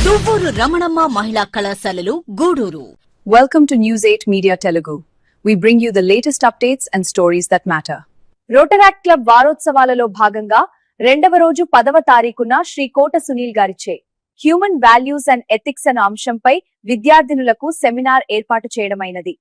దువ్వూరు రమణమ్మ మహిళా కళాశాలలు Gudur. Welcome to News 8 Media Telugu. We bring you the latest updates and stories that matter. Rotaract club వారోత్సవాలలో భాగంగా 2వ రోజు 10వ తారీఖున శ్రీ కోట సునీల్ గారిచే హ్యూమన్ వాల్యూస్ అండ్ ఎథిక్స్ అనే అంశంపై విద్యార్థినులకు సెమినార్ ఏర్పాటు చేయడమైనది.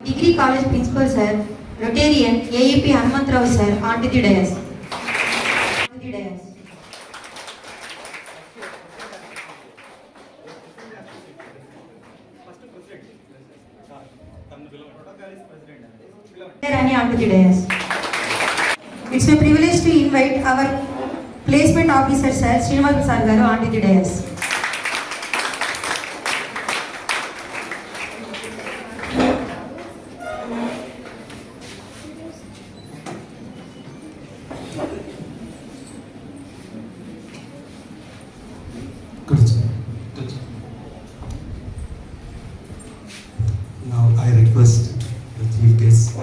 Degree college principal sir, Rotarian AEP Hanumantharao sir, on to the dais. On to the dais. It's my privilege to invite our placement officer sir, Srinivas sir garu, on to the dais. request the chief guest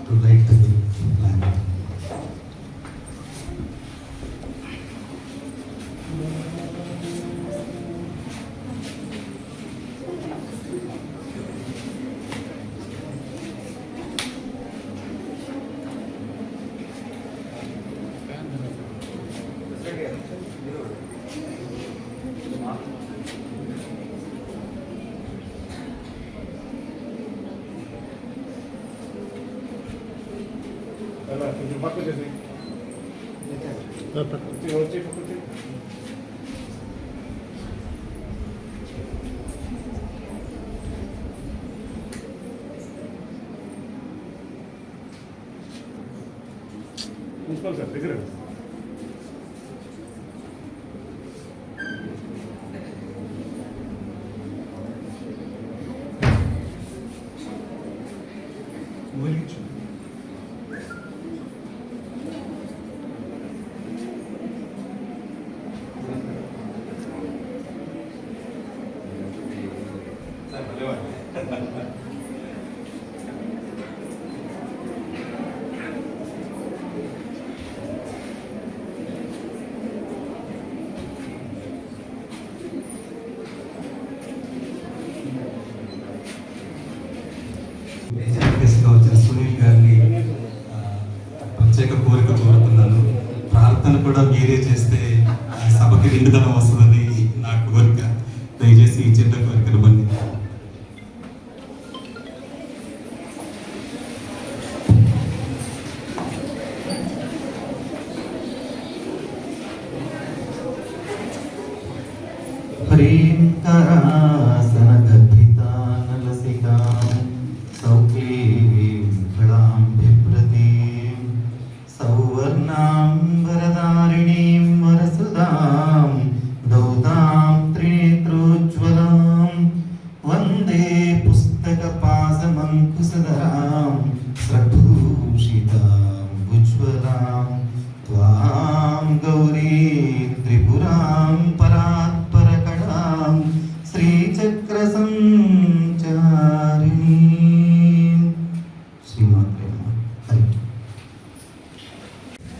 to light the lamp. Principal sir దగ్గర గెస్ట్గా వచ్చిన సునీల్ గారిని ప్రత్యేక కోరిక కోరుతున్నాను. ప్రార్థన కూడా మీరే చేస్తే ఆ సభకి నిండుదనం వస్తుందని నా కోరిక. దయచేసి ఈ చిన్న కోరికను బండి.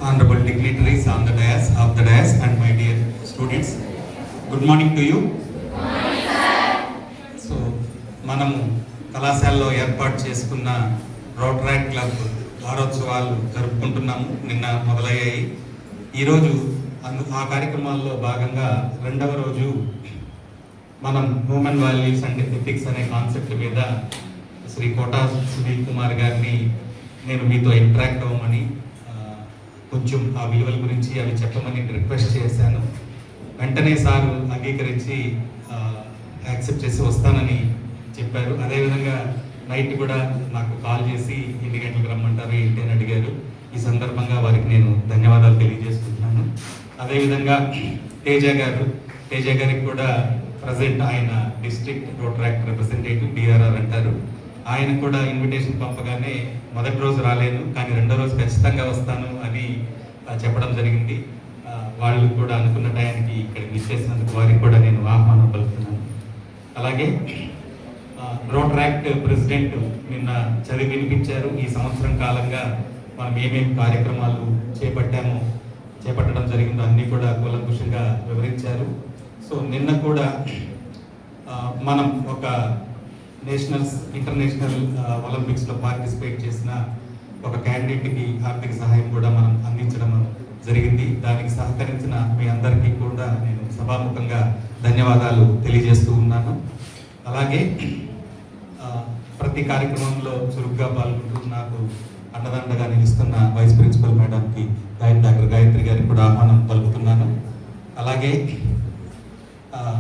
Honorable dignitaries on the dais and my dear students, good morning to you. So మనము కళాశాలలో ఏర్పాటు చేసుకున్న రోటరీ క్లబ్ వారోత్సవాలు జరుపుకుంటున్నాము. నిన్న మొదలయ్యాయి. ఈరోజు ఆ కార్యక్రమాల్లో భాగంగా రెండవ రోజు మనం హ్యూమన్ వాల్యూస్ అండ్ ఎథిక్స్ అనే కాన్సెప్ట్ మీద శ్రీ కోటా సునీల్ కుమార్ గారిని నేను మీతో ఇంటరాక్ట్ అవ్వమని, కొంచెం ఆ విలువల గురించి అవి చెప్పమని రిక్వెస్ట్ చేశాను. వెంటనే సారు అంగీకరించి యాక్సెప్ట్ చేసి వస్తానని చెప్పారు. అదేవిధంగా నైట్ కూడా నాకు కాల్ చేసి ఎన్ని గంటలకు రమ్మంటారు ఏంటి అని అడిగారు. ఈ సందర్భంగా వారికి నేను ధన్యవాదాలు తెలియజేసుకుంటున్నాను. అదేవిధంగా తేజ గారికి కూడా ప్రజెంట్ ఆయన డిస్ట్రిక్ట్ రోటరాక్ట్ రిప్రజెంటేటివ్ డిఆర్ఆర్ అంటారు. ఆయన కూడా ఇన్విటేషన్ పంపగానే మొదటి రోజు రాలేను కానీ రెండో రోజు ఖచ్చితంగా వస్తాను అని చెప్పడం జరిగింది. వాళ్ళు కూడా అనుకున్న టైంకి ఇక్కడికి విచ్చేసినందుకు వారికి కూడా నేను ఆహ్వానం పలుకుతున్నాను. అలాగే రోటరాక్ట్ ప్రెసిడెంట్ నిన్న చదివి వినిపించారు. ఈ సంవత్సరం కాలంగా మనం ఏమేమి కార్యక్రమాలు చేపట్టడం జరిగిందో అన్నీ కూడా కూలంకుషంగా వివరించారు. సో నిన్న కూడా మనం ఒక ఇంటర్నేషనల్ ఒలింపిక్స్లో పార్టిసిపేట్ చేసిన ఒక క్యాండిడేట్కి ఆర్థిక సహాయం కూడా మనం అందించడం జరిగింది. దానికి సహకరించిన మీ అందరికీ కూడా నేను సభాముఖంగా ధన్యవాదాలు తెలియజేస్తూ ఉన్నాను. అలాగే ప్రతి కార్యక్రమంలో చురుగ్గా పాల్గొంటూ నాకు అండదండగా నిలుస్తున్న వైస్ ప్రిన్సిపల్ మేడంకి డాక్టర్ గాయత్రి గారికి కూడా ఆహ్వానం పలుకుతున్నాను. అలాగే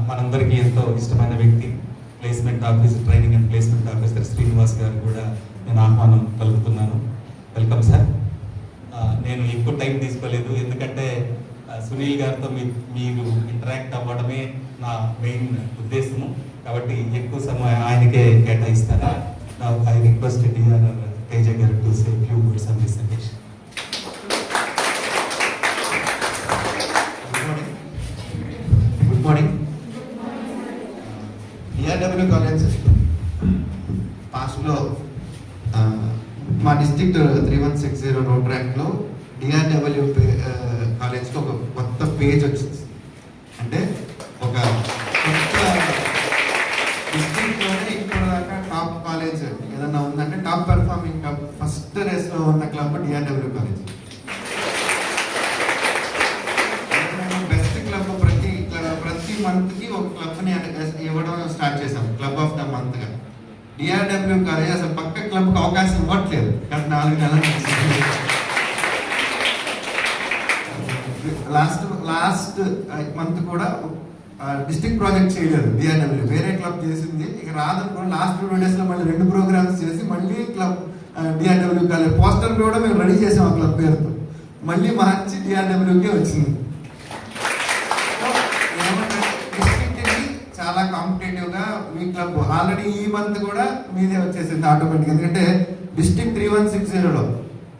మనందరికీ ఎంతో ఇష్టమైన వ్యక్తి placement officer, training and placement officer Srinivas గారు కూడా నేను ఆహ్వానం పలుకుతున్నాను. Welcome sir. నేను ఎక్కువ టైం తీసుకోలేదు, ఎందుకంటే సునీల్ గారితో మీరు ఇంటరాక్ట్ అవ్వడమే నా మెయిన్ ఉద్దేశము. కాబట్టి ఎక్కువ సమయం ఆయనకే కేటాయిస్తాను. ఐ రిక్వెస్ట్ డిఆర్ఆర్ తేజ గారు to say few words on this occasion. Good morning. ERW college పాస్ట్లో మా డిస్ట్రిక్ట్ 3160 రోడ్ ట్రాక్లో డిఆర్డబ్ల్యూ కాలేజ్కి ఒక కొత్త పేజ్ వచ్చింది. అంటే ఒక కొత్త డిస్ట్రిక్ట్లోనే ఇప్పటిదాకా టాప్ కాలేజ్ ఏదన్నా ఉందంటే టాప్ పెర్ఫార్మింగ్ క్లబ్ ఫస్ట్ రేస్లో ఉన్న club DRW college. Best club ప్రతి మంత్కి ఒక క్లబ్ని ఇవ్వడం స్టార్ట్ చేసాం, క్లబ్ ఆఫ్ ద మంత్గా. డిఆర్డబ్ల్యూ కాలేజ్ అసలు పక్క క్లబ్కి అవకాశం ఇవ్వట్లేదు, గత 4 నెలల లాస్ట్ మంత్ కూడా డిస్ట్రిక్ట్ ప్రాజెక్ట్ చేయలేదు డిఆర్డబ్ల్యూ, వేరే క్లబ్ చేసింది. ఇక రాదనుకోండి లాస్ట్ 2 డేస్లో మళ్ళీ 2 ప్రోగ్రామ్స్ చేసి మళ్ళీ క్లబ్ డిఆర్డబ్ల్యూ కాలేజ్ పోస్టర్ కూడా మేము రెడీ చేసాం ఆ క్లబ్ పేరుతో, మళ్ళీ మార్చి డిఆర్డబ్ల్యూకే వచ్చింది. చాలా కాంపిటేటివ్గా మీ క్లబ్ ఆల్రెడీ ఈ మంత్ కూడా మీదే వచ్చేసింది ఆటోమేటిక్. ఎందుకంటే డిస్ట్రిక్ట్ 3160లో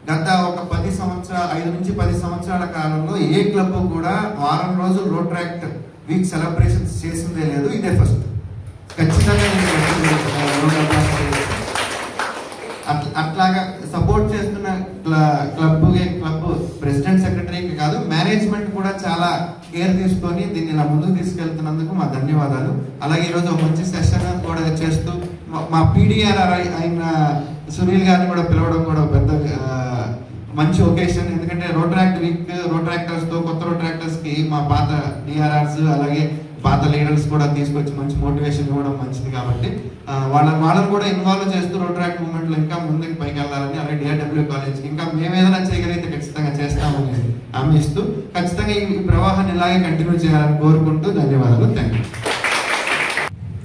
గత ఒక 5 నుంచి 10 సంవత్సరాల కాలంలో ఏ క్లబ్ కూడా వారం రోజులు రోడ్ ట్రాక్ వీక్ సెలబ్రేషన్స్ చేసిందే లేదు, ఇదే ఫస్ట్. ఖచ్చితంగా అట్లాగా సపోర్ట్ చేస్తున్న క్లబ్ ప్రెసిడెంట్ సెక్రటరీకి కాదు, మేనేజ్మెంట్ కూడా చాలా కేర్ తీసుకొని దీన్ని ఇలా ముందుకు తీసుకెళ్తున్నందుకు మా ధన్యవాదాలు. అలాగే ఈరోజు ఒక మంచి సెషన్ కూడా చేస్తూ మా పీడిఆర్ఆర్ అయిన సునీల్ గారిని కూడా పిలవడం కూడా పెద్ద మంచి ఒకేషన్. ఎందుకంటే రోడ్ ట్రాక్ వీక్ రోడ్ ట్రాక్టర్స్తో కొత్త రోడ్ ట్రాక్టర్స్కి మా పాత డిఆర్ఆర్స్ అలాగే పాత లీడర్స్ కూడా తీసుకొచ్చి మంచి మోటివేషన్ ఇవ్వడం మంచిది. కాబట్టి వాళ్ళని కూడా ఇన్వాల్వ్ చేస్తూ రోడ్ ట్రాక్ మూవ్మెంట్లో ఇంకా ముందుకు పైకి వెళ్ళాలని, అలాగే డిఆర్డబ్ల్యూ కాలేజ్కి ఇంకా మేము ఏదైనా చేయగలిగితే ఖచ్చితంగా చేస్తామని హామీ ఇస్తూ ఖచ్చితంగా ఈ ప్రవాహాన్ని ఇలాగే కంటిన్యూ చేయాలని కోరుకుంటూ ధన్యవాదాలు. Thank you.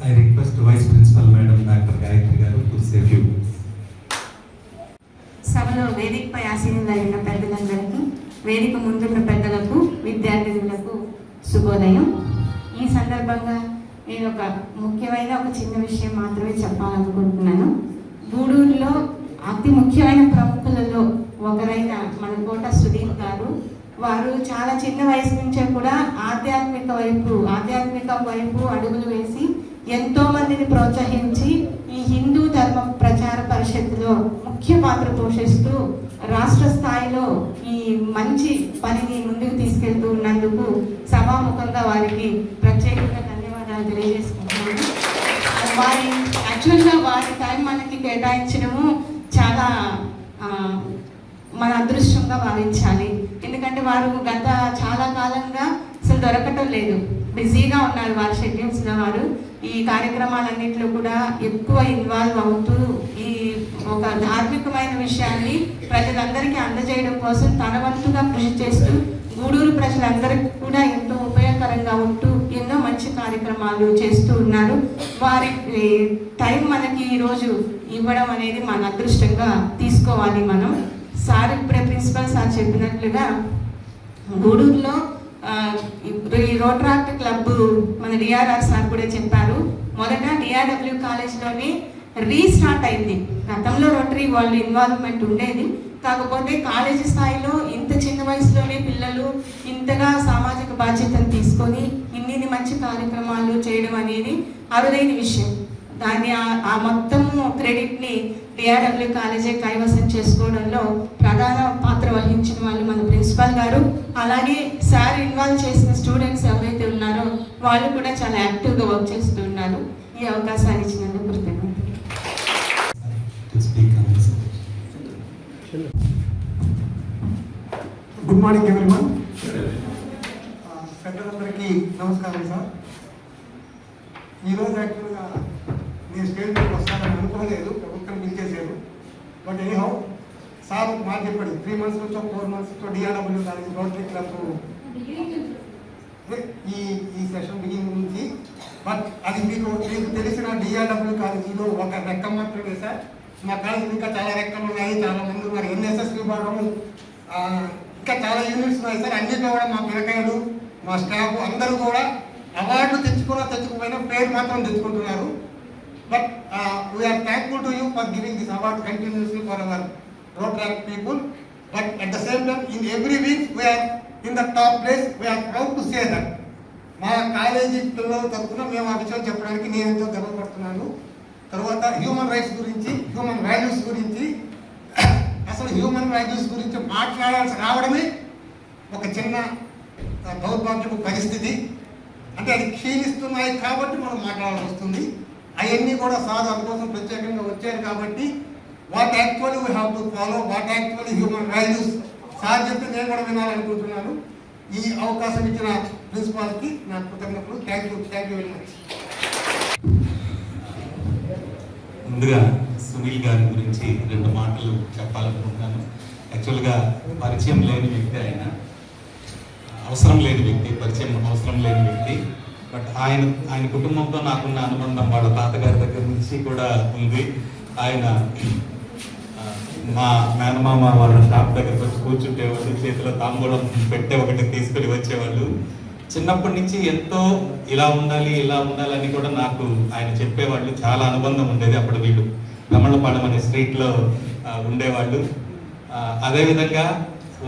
I request vice principal madam doctor Gayatri garu to say few words. సభలో వేదికపై ఆసీనులైన పెద్దలందరికీ, వేదిక ముందున్న పెద్దలకు, విద్యార్థులకు శుభోదయం. ఈ సందర్భంగా నేను ఒక ముఖ్యమైన ఒక చిన్న విషయం మాత్రమే చెప్పాలనుకుంటున్నాను. గూడూరులో అతి ముఖ్యమైన ప్రముఖులలో ఒకరైన మన కోట సుధీర్ గారు, వారు చాలా చిన్న వయసు నుంచే కూడా ఆధ్యాత్మిక వైపు అడుగులు వేసి ఎంతో మందిని ప్రోత్సహించి ఈ హిందూ ధర్మ ప్రచార పరిషత్తులో ముఖ్య పాత్ర పోషిస్తూ రాష్ట్ర స్థాయిలో ఈ మంచి పనిని ముందుకు తీసుకెళ్తూ ఉన్నందుకు సభాముఖంగా వారికి ప్రత్యేకంగా ధన్యవాదాలు తెలియజేసుకుంటున్నాను. యాక్చువల్గా వారి టైం మనకి కేటాయించడము చాలా మన అదృష్టంగా భావించాలి. ఎందుకంటే వారు గత చాలా కాలంగా అసలు దొరకటం లేదు, బిజీగా ఉన్నారు వారి షెడ్యూల్స్లో. వారు ఈ కార్యక్రమాలన్నింటిలో కూడా ఎక్కువ ఇన్వాల్వ్ అవుతూ ఈ ఒక ధార్మికమైన విషయాన్ని ప్రజలందరికీ అందజేయడం కోసం తన వంతుగా కృషి చేస్తూ గూడూరు ప్రజలందరికీ కూడా ఎంతో ఉపయోగకరంగా ఉంటూ ఎన్నో మంచి కార్యక్రమాలు చేస్తూ ఉన్నారు. వారి టైం మనకి ఈరోజు ఇవ్వడం అనేది మన అదృష్టంగా తీసుకోవాలి మనం. సార్ ఇప్పుడే ప్రిన్సిపల్ సార్ చెప్పినట్లుగా గూడూరులో ఈ రోడ్ ట్రాక్ క్లబ్ మన డిఆర్ఆర్ సార్ కూడా చెప్పారు, మొదట డిఆర్డబ్ల్యూ కాలేజ్లోనే రీస్టార్ట్ అయింది. గతంలో రోటరీ వాళ్ళు ఇన్వాల్వ్మెంట్ ఉండేది, కాకపోతే కాలేజీ స్థాయిలో ఇంత చిన్న వయసులోనే పిల్లలు ఇంతగా సామాజిక బాధ్యతను తీసుకొని ఇన్ని మంచి కార్యక్రమాలు చేయడం అనేది అరుదైన విషయం. దాన్ని ఆ మొత్తము క్రెడిట్ని డిఆర్డబ్ల్యూ కాలేజే కైవసం చేసుకోవడంలో ప్రధాన పాత్ర వహించిన వాళ్ళు మన ప్రిన్సిపల్ గారు. అలాగే సార్ ఇన్వాల్వ్ చేసిన స్టూడెంట్స్ ఎవరైతే ఉన్నారో వాళ్ళు కూడా చాలా యాక్టివ్గా వర్క్ చేస్తూ ఉన్నారు. ఈ అవకాశాన్ని ఇచ్చినందుకు కృతజ్ఞతలు. Good morning everyone. పెద్దలందరికీ నమస్కారం సార్. ఈరోజు యాక్చువల్గా నేను స్టేజ్ మీదకి వస్తానని అనుకోలేదు, ప్రభుత్వం పిలిచేసారు. బట్ ఎనీహౌ సార్ మాట చెప్పాడు, 3 months నుంచో 4 months నుంచో డిఆర్డబ్ల్యూ కాలేజ్ రోటరీ క్లబ్ ఈ సెషన్ బిగినింగ్ నుంచి. బట్ అది మీకు తెలిసిన డిఆర్డబ్ల్యూ కాలేజీలో ఒక రెక్క మాత్రమే సార్. మా కాలేజీ ఇంకా చాలా రెక్కలు ఉన్నాయి, చాలా మంది ఉన్నారు. ఎన్ఎస్ఎస్ విభాగము ఇంకా చాలా యూనిట్స్ ఉన్నాయి సార్. అన్నింటిలో కూడా మా పిల్లకాయలు మా స్టాఫ్ అందరూ కూడా అవార్డులు తెచ్చుకోకపోయినా పేరు మాత్రం తెచ్చుకుంటున్నారు. But we are thankful to you for giving this award continuously for our road track people. But at the same time in every week we are in the top place. We are proud to say that. మా college పిల్లల తరఫున మేము ఆ విషయం చెప్పడానికి నేను ఎంతో గర్వపడుతున్నాను. తర్వాత హ్యూమన్ రైట్స్ గురించి, హ్యూమన్ వాల్యూస్ గురించి, అసలు హ్యూమన్ వాల్యూస్ గురించి మాట్లాడాల్సి రావడమే ఒక చిన్న దౌర్భాగ్యపు పరిస్థితి. అంటే అది క్షీణిస్తున్నాయి కాబట్టి మనం మాట్లాడాల్సి వస్తుంది. అవన్నీ కూడా సార్ అందుకోసం ప్రత్యేకంగా వచ్చారు కాబట్టి what actually we have to follow, what actually human values sir చెప్తే నేను కూడా వినాలనుకుంటున్నాను. ఈ అవకాశం ఇచ్చిన ప్రిన్సిపాల్కి నా కృతజ్ఞతలు. Thank you very much. ముందుగా సునీల్ గారి గురించి 2 మాటలు చెప్పాలనుకుంటున్నాను. యాక్చువల్గా పరిచయం లేని వ్యక్తి ఆయన, అవసరం లేని వ్యక్తి, పరిచయం అవసరం లేని వ్యక్తి. బట్ ఆయన కుటుంబంతో నాకున్న అనుబంధం వాళ్ళ తాతగారి దగ్గర నుంచి కూడా ఉంది. ఆయన మా మేనమామ వాళ్ళ షాప్ దగ్గరకు వచ్చి కూర్చుంటేవాళ్ళు, చేతిలో తాంబూలం పెట్టే ఒకటి తీసుకుని వచ్చేవాళ్ళు. చిన్నప్పటి నుంచి ఎంతో ఇలా ఉండాలని కూడా నాకు ఆయన చెప్పేవాళ్ళు. చాలా అనుబంధం ఉండేది. అప్పుడు వీళ్ళు గమలపాలెం అనే స్ట్రీట్లో ఉండేవాళ్ళు. అదేవిధంగా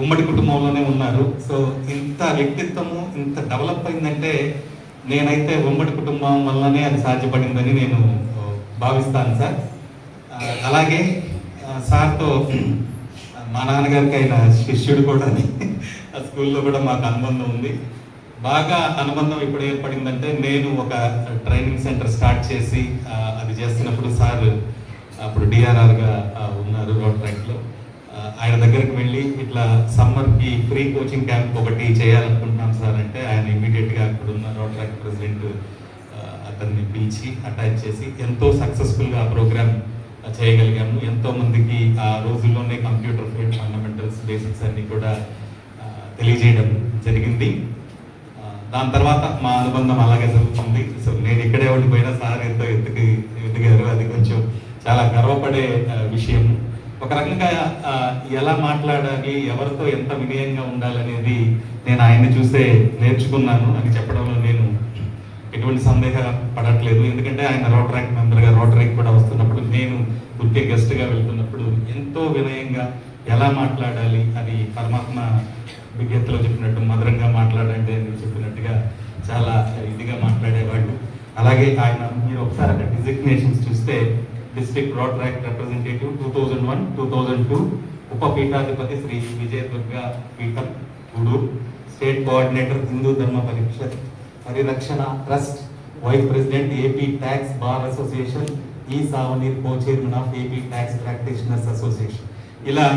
ఉమ్మడి కుటుంబంలోనే ఉన్నారు. సో ఇంత వ్యక్తిత్వము ఇంత డెవలప్ అయిందంటే నేనైతే ఉమ్మడి కుటుంబం వల్లనే అది సాధ్యపడిందని నేను భావిస్తాను సార్. అలాగే సార్తో మా నాన్నగారికి ఆయన శిష్యుడు కూడా, స్కూల్లో కూడా మాకు అనుబంధం ఉంది. బాగా అనుబంధం ఇప్పుడు ఏర్పడిందంటే నేను ఒక ట్రైనింగ్ సెంటర్ స్టార్ట్ చేసి అది చేస్తున్నప్పుడు సార్ అప్పుడు డిఆర్ఆర్గా ఉన్నారు రోడ్ ట్రాక్లో. ఆయన దగ్గరికి వెళ్ళి ఇట్లా సమ్మర్కి ఫ్రీ కోచింగ్ క్యాంప్ ఒకటి చేయాలనుకుంటున్నాం సార్ అంటే ఆయన ఇమీడియట్గా అక్కడ ఉన్న రోడ్ ట్రాక్ ప్రెసిడెంట్ అతన్ని పిలిచి అటాచ్ చేసి ఎంతో సక్సెస్ఫుల్గా ఆ ప్రోగ్రామ్ చేయగలిగాము. ఎంతో మందికి ఆ రోజుల్లోనే కంప్యూటర్ ఫండమెంటల్స్ బేసిక్స్ అన్ని కూడా తెలియజేయడం జరిగింది. దాని తర్వాత మా అనుబంధం అలాగే జరుగుతుంది. సో నేను ఇక్కడే ఉండిపోయినా సార్ ఎంతో ఎదిగారు. అది కొంచెం చాలా గర్వపడే విషయం. ఒక రకంగా ఎలా మాట్లాడాలి, ఎవరితో ఎంత వినయంగా ఉండాలనేది నేను ఆయన్ని చూసే నేర్చుకున్నాను అని చెప్పడంలో నేను ఎటువంటి సందేహం పడట్లేదు. ఎందుకంటే ఆయన రోటరాక్ మెంబర్గా రోటరీకి కూడా వస్తున్నప్పుడు, నేను ముఖ్య గెస్ట్గా వెళ్తున్నప్పుడు ఎంతో వినయంగా ఎలా మాట్లాడాలి, అది పరమాత్మ విజ్ఞతలో చెప్పినట్టు మధురంగా మాట్లాడండి అని చెప్పినట్టుగా చాలా ఇదిగా మాట్లాడేవాళ్ళు. అలాగే ఆయన మీరు ఒకసారి అక్కడ డిజిగ్నేషన్స్ చూస్తే డిస్ట్రిక్ట్ రోడ్ ట్రాక్ రిప్రజెంటేటివ్ 2001, 2002, ఉప పీఠాధిపతి శ్రీ విజయదుర్గా పీఠం Gudur, state coordinator Hindu Dharma Parirakshana trust, vice president AP tax bar association, ఈ souvenir co chairman of AP tax practitioners association. ఇలా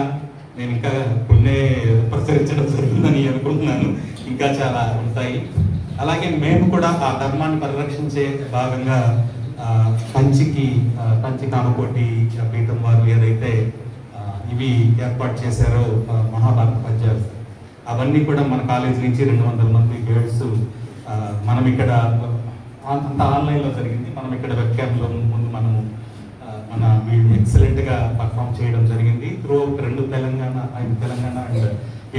నేను ఇంకా కొన్నే ప్రచురించడం జరిగిందని అనుకుంటున్నాను. ఇంకా చాలా ఉంటాయి. అలాగే మేము కూడా ఆ ధర్మాన్ని పరిరక్షించే భాగంగా కంచి కామకోటి పీఠం వారు ఏదైతే ఇవి ఏర్పాటు చేశారో మహాభారత పద్యాలు, అవన్నీ కూడా మన కాలేజ్ నుంచి 200 మంది గైడ్స్ మనం ఇక్కడ అంత ఆన్లైన్లో జరిగింది. మనం ఇక్కడ వెబ్ క్యామ్లో ముందు మనము మన వీళ్ళు ఎక్సలెంట్గా పర్ఫామ్ చేయడం జరిగింది. Through out Telangana and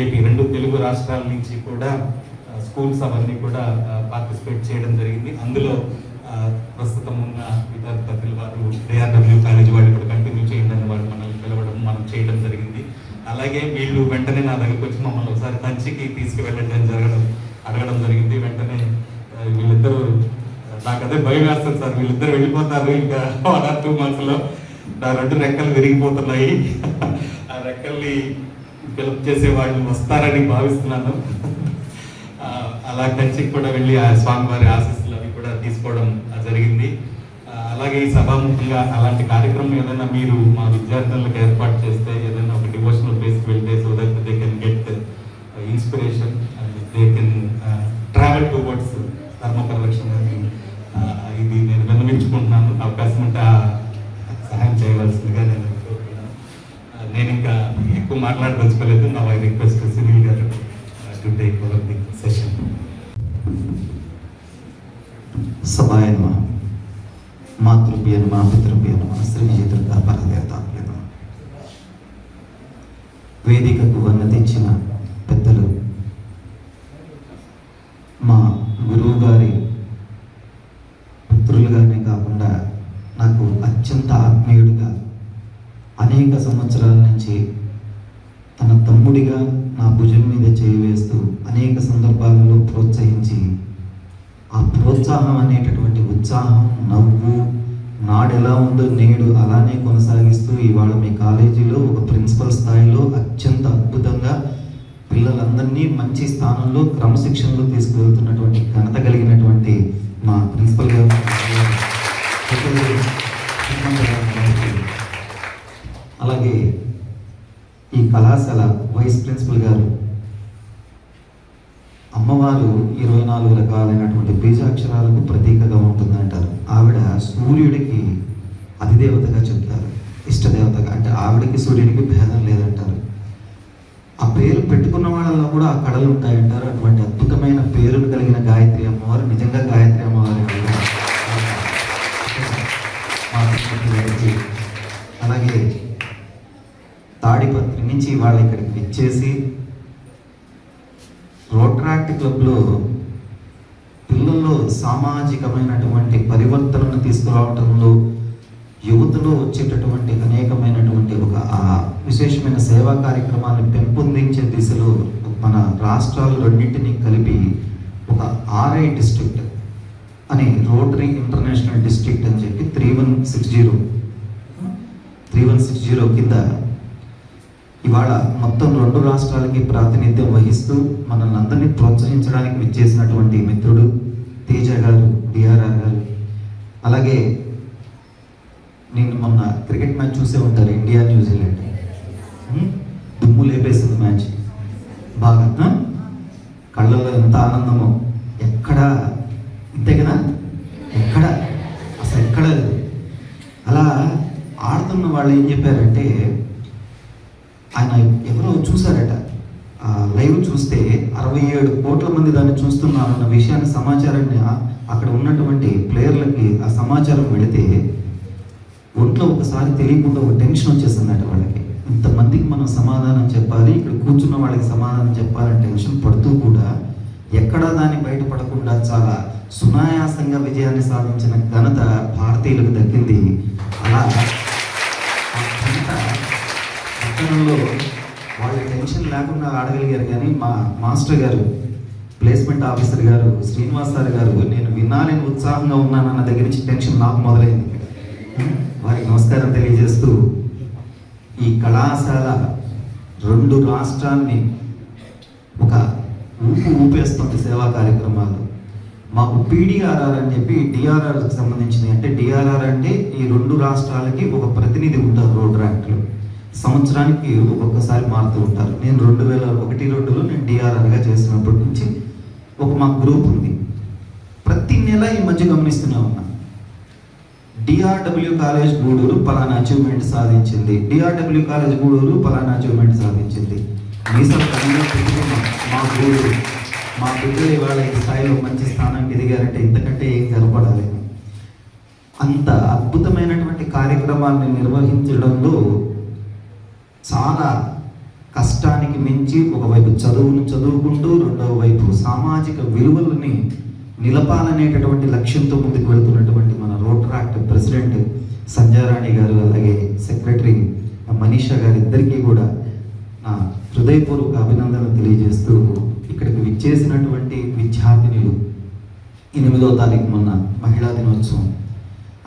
AP 2 Telugu రాష్ట్రాల నుంచి కూడా స్కూల్స్ అవన్నీ కూడా పార్టిసిపేట్ చేయడం జరిగింది. అందులో ప్రస్తుతం ఉన్న విద్యార్థులు వారు డిఆర్డబ్ల్యూ కాలేజ్ వాళ్ళు కూడా కంటిన్యూ చేయండి అని వాళ్ళు మనల్ని పిలవడం, మనం చేయడం జరిగింది. అలాగే వీళ్ళు వెంటనే నా దగ్గరికి వచ్చి మమ్మల్ని ఒకసారి కంచికి తీసుకువెళ్ళడం అడగడం జరిగింది. వెంటనే వీళ్ళిద్దరూ, నాకు అదే భయం వేస్తుంది సార్, వీళ్ళిద్దరు వెళ్ళిపోతారు ఇంకా 1 or 2 monthsలో, నా 2 రెక్కలు విరిగిపోతున్నాయి. ఆ రెక్కల్ని ఫిలప్ చేసే వాళ్ళు వస్తారని భావిస్తున్నాను. అలా కంచికి కూడా వెళ్ళి ఆ స్వామివారి ఆశీస్సులు అవి కూడా తీసుకోవడం జరిగింది. అలాగే ఈ సభాముఖంగా అలాంటి కార్యక్రమం ఏదైనా మీరు మా విద్యార్థులకు ఏర్పాటు చేస్తే, ఏదైనా ఒక డివోషనల్ ప్లేస్కి వెళ్తే, so that they can get inspiration, they can travel towards ధర్మ పరిరక్షణ, ఇది నేను విన్నవించుకుంటున్నాను. అవకాశం ఉంటే సహాయం చేయవలసిందిగా నేను కోరుతున్నాను. నేను ఇంకా ఎక్కువ మాట్లాడదలుచుకోలేదు. నా I request Sunil garu to take over the session. సభాయ నమః, మాతృభ్యో నమః, పితృభ్యో నమః, శ్రీ విజయదుర్గా పరదేవతాభ్యో నమః. వేదికకు వన్న తెచ్చిన పెద్దలు, మా గురువు గారి పుత్రులుగానే కాకుండా నాకు అత్యంత ఆత్మీయుడిగా అనేక సంవత్సరాల నుంచి తన తమ్ముడిగా నా భుజం మీద చేయి వేస్తూ అనేక సందర్భాలలో ప్రోత్సహించి, ఆ ప్రోత్సాహం అనేటటువంటి ఉత్సాహం, నవ్వు, నాడి ఆనాడు ఎలా ఉందో నేడు అలానే కొనసాగిస్తూ ఇవాళ మీ కాలేజీలో ఒక ప్రిన్సిపల్ స్థాయిలో అత్యంత అద్భుతంగా పిల్లలందరినీ మంచి స్థానంలో క్రమశిక్షణలో తీసుకువెళ్తున్నటువంటి ఘనత కలిగినటువంటి మా ప్రిన్సిపల్ గారు, అలాగే ఈ కళాశాల వైస్ ప్రిన్సిపల్ గారు, అమ్మవారు 24 రకాలైనటువంటి బీజాక్షరాలకు ప్రతీకగా ఉంటుందంటారు. ఆవిడ సూర్యుడికి అధిదేవతగా చెప్తారు, ఇష్టదేవతగా. అంటే ఆవిడకి సూర్యుడికి భేదం లేదంటారు. ఆ పేరు పెట్టుకున్న వాళ్ళలో కూడా ఆ కళలు ఉంటాయంటారు. అటువంటి అద్భుతమైన పేరును కలిగిన గాయత్రి అమ్మవారు నిజంగా గాయత్రి అమ్మవారు. అలాగే తాడిపత్రి నుంచి వాళ్ళు ఇక్కడికి విచ్చేసి రోటరాక్ట్ క్లబ్లో పిల్లల్లో సామాజికమైనటువంటి పరివర్తనను తీసుకురావడంలో యువతలో వచ్చేటటువంటి అనేకమైనటువంటి ఒక విశేషమైన సేవా కార్యక్రమాన్ని పెంపొందించే దిశలో మన రాష్ట్రాలు రెండింటినీ కలిపి ఒక ఆర్ఐ డిస్ట్రిక్ట్ అని రోటరీ ఇంటర్నేషనల్ డిస్ట్రిక్ట్ అని చెప్పి 3160 కింద ఇవాళ మొత్తం 2 రాష్ట్రాలకి ప్రాతినిధ్యం వహిస్తూ మనల్ని అందరినీ ప్రోత్సహించడానికి విచ్చేసినటువంటి మిత్రుడు తేజ గారు, డిఆర్ఆర్ గారు. అలాగే నేను మొన్న క్రికెట్ మ్యాచ్ చూసే ఉంటారు, ఇండియా న్యూజిలాండ్. దుమ్ము లేపేసింది మ్యాచ్ బాగా. కళ్ళల్లో ఎంత ఆనందమో, ఎక్కడ ఇంతే కదా, ఎక్కడ అసలు ఎక్కడ లేదు. అలా ఆడుతున్న వాళ్ళు ఏం చెప్పారంటే, ఆయన ఎవరో చూశారట, లైవ్ చూస్తే 67 కోట్ల మంది దాన్ని చూస్తున్నారన్న విషయాన్ని, సమాచారాన్ని అక్కడ ఉన్నటువంటి ప్లేయర్లకి ఆ సమాచారం వెళితే ఒంట్లో ఒకసారి తెలియకుండా ఒక టెన్షన్ వచ్చేసిందట వాళ్ళకి. ఇంతమందికి మనం సమాధానం చెప్పాలి, ఇక్కడ కూర్చున్న వాళ్ళకి సమాధానం చెప్పాలని టెన్షన్ పడుతూ కూడా ఎక్కడా దాన్ని బయటపడకుండా చాలా సునాయాసంగా విజయాన్ని సాధించిన ఘనత భారతీయులకు దక్కింది. అలా పట్టణంలో వాళ్ళ టెన్షన్ లేకుండా ఆడగలిగారు. కానీ మా మాస్టర్ గారు, ప్లేస్మెంట్ ఆఫీసర్ గారు శ్రీనివాస్ సార్ గారు, నేను వినాలని ఉత్సాహంగా ఉన్నానన్న దగ్గర నుంచి టెన్షన్ నాకు మొదలైంది. వారికి నమస్కారం తెలియజేస్తూ, ఈ కళాశాల 2 రాష్ట్రాన్ని ఒక ఊపేస్తుంది సేవా కార్యక్రమాలు. మాకు పీడిఆర్ఆర్ అని చెప్పి డిఆర్ఆర్కి సంబంధించింది. అంటే డిఆర్ఆర్ అంటే ఈ 2 రాష్ట్రాలకి ఒక ప్రతినిధి ఉంటారు రోటరాక్ట్లో. సంవత్సరానికి ఒక్కొక్కసారి మారుతూ ఉంటారు. నేను 2001-2లో నేను డిఆర్ఆర్గా చేసినప్పటి నుంచి మా గ్రూప్ ఉంది. ప్రతి నెల ఈ మధ్య గమనిస్తూనే ఉన్నా, డిఆర్డబ్ల్యూ కాలేజ్ గూడూరు పలానా అచీవ్మెంట్ సాధించింది, డిఆర్డబ్ల్యూ కాలేజ్ గూడూరు పలానా అచీవ్మెంట్ సాధించింది. మీసలు మా గూడూరు, మా బిడ్డలు ఇవాళ ఈ స్థాయిలో మంచి స్థానానికి ఎదిగారంటే ఇంతకంటే ఏం గర్వపడాలి. అంత అద్భుతమైనటువంటి కార్యక్రమాన్ని నిర్వహించడంలో చాలా కష్టానికి మించి ఒకవైపు చదువును చదువుకుంటూ రెండవ వైపు సామాజిక విలువలని నిలపాలనేటటువంటి లక్ష్యంతో ముందుకు వెళుతున్నటువంటి మన రోటరాక్ట్ ప్రెసిడెంట్ సంజారాణి గారు, అలాగే సెక్రటరీ మనీషా గారు, ఇద్దరికీ కూడా నా హృదయపూర్వక అభినందనలు తెలియజేస్తూ, ఇక్కడికి విచ్చేసినటువంటి విద్యార్థినులు 8వ తారీఖు మొన్న మహిళా దినోత్సవం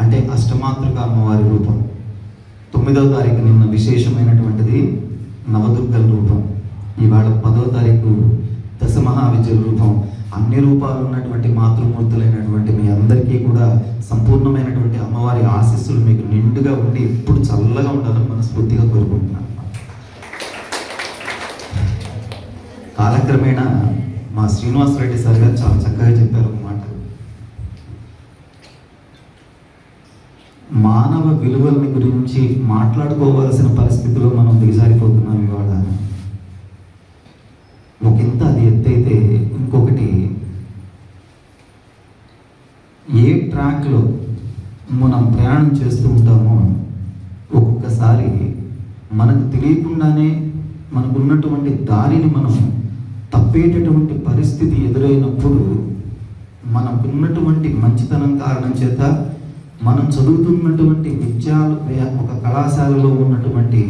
అంటే అష్టమాతృక అమ్మవారి రూపం, 9వ తారీఖు నిన్న విశేషమైనటువంటిది నవదుర్గల రూపం, ఇవాళ 10వ తారీఖు దశమహావిద్యుల రూపం. అన్ని రూపాలు ఉన్నటువంటి మాతృమూర్తులైనటువంటి మీ అందరికీ కూడా సంపూర్ణమైనటువంటి అమ్మవారి ఆశీస్సులు మీకు నిండుగా ఉండి ఎప్పుడు చల్లగా ఉండాలని మనస్ఫూర్తిగా కోరుకుంటున్నాను. కాలక్రమేణా మా శ్రీనివాస్ రెడ్డి సార్ గారు చాలా చక్కగా చెప్పారు ఒక మాట. మానవ విలువలని గురించి మాట్లాడుకోవాల్సిన పరిస్థితిలో మనం దిగజారిపోతున్నాం ఇవాళ. ఒకంత అది ఎత్తైతే ఇంకొకటి, ఏ ట్రాక్లో మనం ప్రయాణం చేస్తూ ఉంటామో ఒక్కొక్కసారి మనకు తెలియకుండానే మనకున్నటువంటి దారిని మనం తప్పేటటువంటి పరిస్థితి ఎదురైనప్పుడు మనకున్నటువంటి మంచితనం కారణం చేత, మనం చదువుతున్నటువంటి ఒక కళాశాలలో ఉన్నటువంటి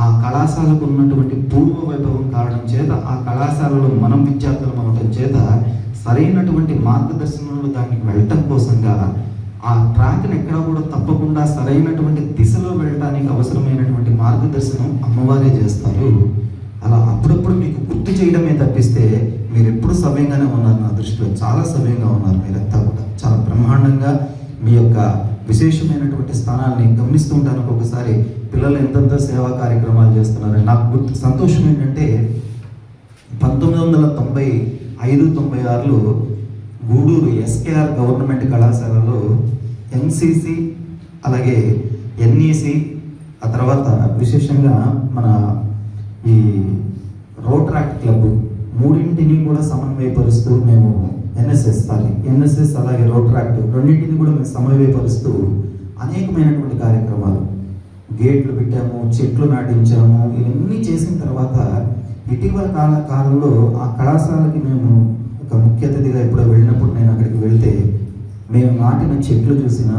ఆ కళాశాలకు ఉన్నటువంటి పూర్వ వైభవం కారణం చేత, ఆ కళాశాలలో మనం విద్యార్థులం అవడం చేత సరైనటువంటి మార్గదర్శనంలో దానికి వెళ్ళటం కోసంగా ఆ ట్రాక్ని ఎక్కడా కూడా తప్పకుండా సరైనటువంటి దిశలో వెళ్ళడానికి అవసరమైనటువంటి మార్గదర్శనం అమ్మవారే చేస్తారు. అలా అప్పుడప్పుడు మీకు గుర్తు చేయడమే తప్పిస్తే మీరు ఎప్పుడు సవ్యంగానే ఉన్నారు. నా దృష్టిలో చాలా సవ్యంగా ఉన్నారు. మీరంతా కూడా చాలా బ్రహ్మాండంగా మీ యొక్క విశేషమైనటువంటి స్థానాన్ని గమనిస్తూ ఉంటాను. ఒక్కొక్కసారి పిల్లలు ఎంతెంత సేవా కార్యక్రమాలు చేస్తున్నారు. నాకు సంతోషం ఏంటంటే 1995-96లో గూడూరు ఎస్కేఆర్ గవర్నమెంట్ కళాశాలలో ఎంసీసీ అలాగే ఎన్ఈసి ఆ తర్వాత విశేషంగా మన ఈ రోటరాక్ట్ క్లబ్ మూడింటిని కూడా సమన్వయపరుస్తూ మేము ఎన్ఎస్ఎస్ అలాగే రోటరాక్ట్ రెండింటిని కూడా మేము సమన్వయపరుస్తూ అనేకమైనటువంటి కార్యక్రమాలు, గేట్లు పెట్టాము, చెట్లు నాటించాము. ఇవన్నీ చేసిన తర్వాత ఇటీవల కాలంలో ఆ కళాశాలకి మేము ఒక ముఖ్య అతిథిగా ఎప్పుడో వెళ్ళినప్పుడు నేను అక్కడికి వెళ్తే మేము నాటిన చెట్లు చూసినా,